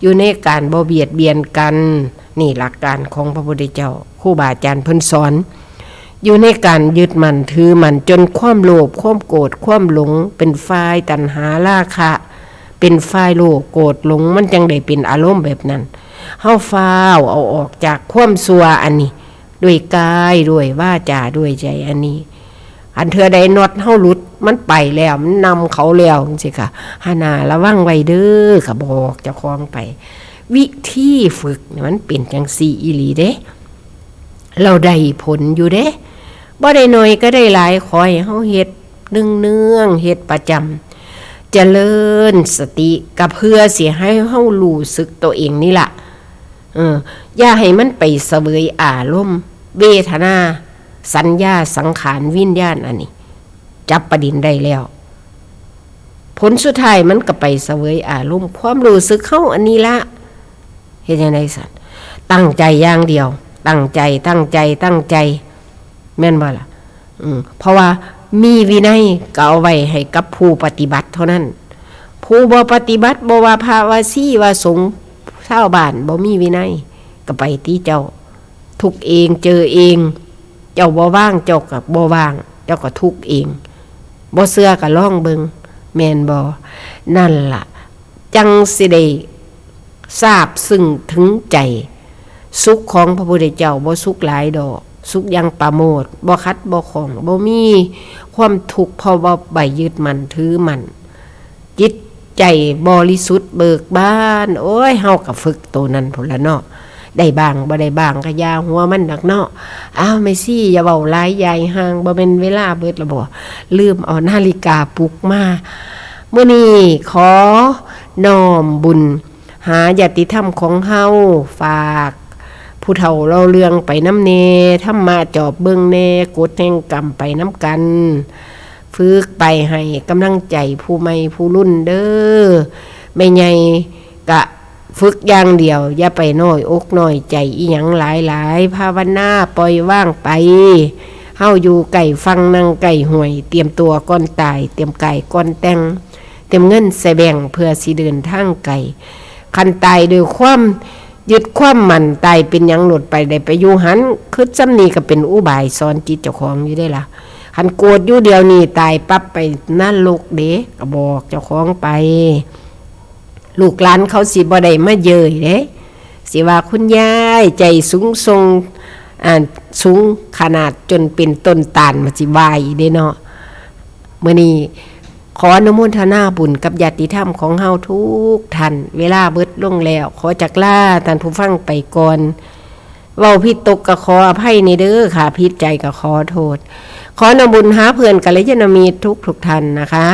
อยู่ในการบ่เบียดเบียนกันนี่หลักการของพระพุทธเจ้าครูบาอาจารย์เพิ่นสอนอยู่ในการยึดมั่นถือมั่นจนความโลภความโกรธความหลงเป็นฝ่ายตัณหาราคะเป็นฝ่ายโลภโกรธหลงมันจังได้เป็นอารมณ์แบบนั้นเฮาฟ้าวเอาออกจากความชั่วอันนี้ด้วยกายด้วยวาจาด้วยใจอันนี้อันเธอใดน็อตเฮาหลุดมันไปแล้วมันนำเขาแล้วจังซี่ค่ะหานาระวังไว้เด้อก็บอกเจ้าของไปวิธีฝึกมันเป็นจังซี่อีหลีเด้เราได้ผลอยู่เด้บ่ได้น้อยก็ได้หลายขอให้เฮาเฮ็ดเนืองๆเฮ็ดประจำเจริญสติก็เพื่อสิให้เฮารู้สึกตัวเองนี่ล่ะอย่าให้มันไปเสวยอารมณ์เวทนาสัญญาสังขารวิญญาณอันนี้จับประเด็นได้แล้วผลสุดท้ายมันก็ไปเสวยอารมณ์ความรู้สึกเฮาอันนี้ละเฮ็ดจังได๋ซั่นตั้งใจอย่างเดียว ตั้งใจแม่นบ่ล่ะเพราะว่ามีวินัยก็เอาไว้ให้กับผู้ปฏิบัติเท่านั้นผู้บ่ปฏิบัติบ่ว่าพระว่าสีว่าสงฆ์ชาวบ้านบ่มีวินัยก็ไปที่เจ้าทุกเองเจอเองเจ้าบ่ว่างเจ้าก็บ่ว่างเจ้าก็ทุกเองบ่เชื่อก็ลองเบิ่งแม่นบ่นั่นล่ะจังสิได้ทราบซึ่งถึงใจสุขของพระพุทธเจ้าบ่สุขหลายดอกสุขยังประโมทบ่คัดบ่ของบ่มีความทุกข์เพราะว่าใบยึดมันถือมันจิตใจบริสุทธิ์เบิกบานโอ้ยเฮาก็ฝึกตัวนั้นพุ่นละเนาะได้บ้างบ่ได้บ้างก็ยาหัวมันดักเนาะอ้าวไม่ซี่อย่าเว้าหลายยายห่างบ่แม่นเวลาเบิดละบ่ลืมเอานาฬิกาปลุกมามื้อนี้ขอน้อมบุญหาญาติธรรมของเฮาฝากผู้เฒ่าเราเรื่องไปน้ำเนธรรมาจอบเบิ่งเนกดแห่งกรรมไปน้ำกันฝึกไปให้กำลังใจผู้ใหม่ผู้รุ่นเด้อไม่ใหญ่กะฝึกอย่างเดียวอย่าไปน้อยอกน้อยใจอีหยังหลายภาวนาปล่อยว่างไปเฮาอยู่ไก่ฟังนั่งไก่ห่วยเตรียมตัวก่อนตายเตรียมไก่ก่อนแต่งเตรียมเงินใส่แบ่งเพื่อสิเดินทางไก่คันตายโดยความยึดความมันตายเป็นหยังหลุดไปได้ไปอยู่หันคือจำนี้ก็เป็นอุบายสอนจิตเจ้าของอยู่ได้ล่ะคันโกรธอยู่เดียวนี้ตายปั๊บไปนั่นโลกเด้ก็บอกเจ้าของไปลูกหลานเขาสิบ่ได้มาเย้ยเด้สิว่าคุณยายใจสูงทรงสูงขนาดจนเป็นต้นตาลมาสิวายเด้เนาะมื้อนี้ขออนุโมทนาบุญกับญาติธรรมของเฮาทุกท่านเวลาเบิดลงแล้วขอจักลาท่านผู้ฟังไปก่อนเว้าผิดตกก็ขออภัยในเด้อค่ะผิดใจก็ขอโทษขอนำบุญหาเพื่อนกัลยาณมิตรทุกท่านนะคะ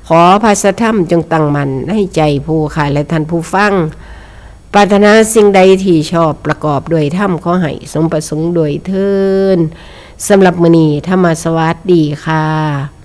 ขอพระสัทธรรมจงตั้งมั่นให้ใจผู้ค่ะและท่านผู้ฟังปรารถนาสิ่งใดที่ชอบประกอบด้วยธรรมขอให้สมประสงค์โดยเทินสำหรับมื้อนี้ธรรมสวัสดีค่ะ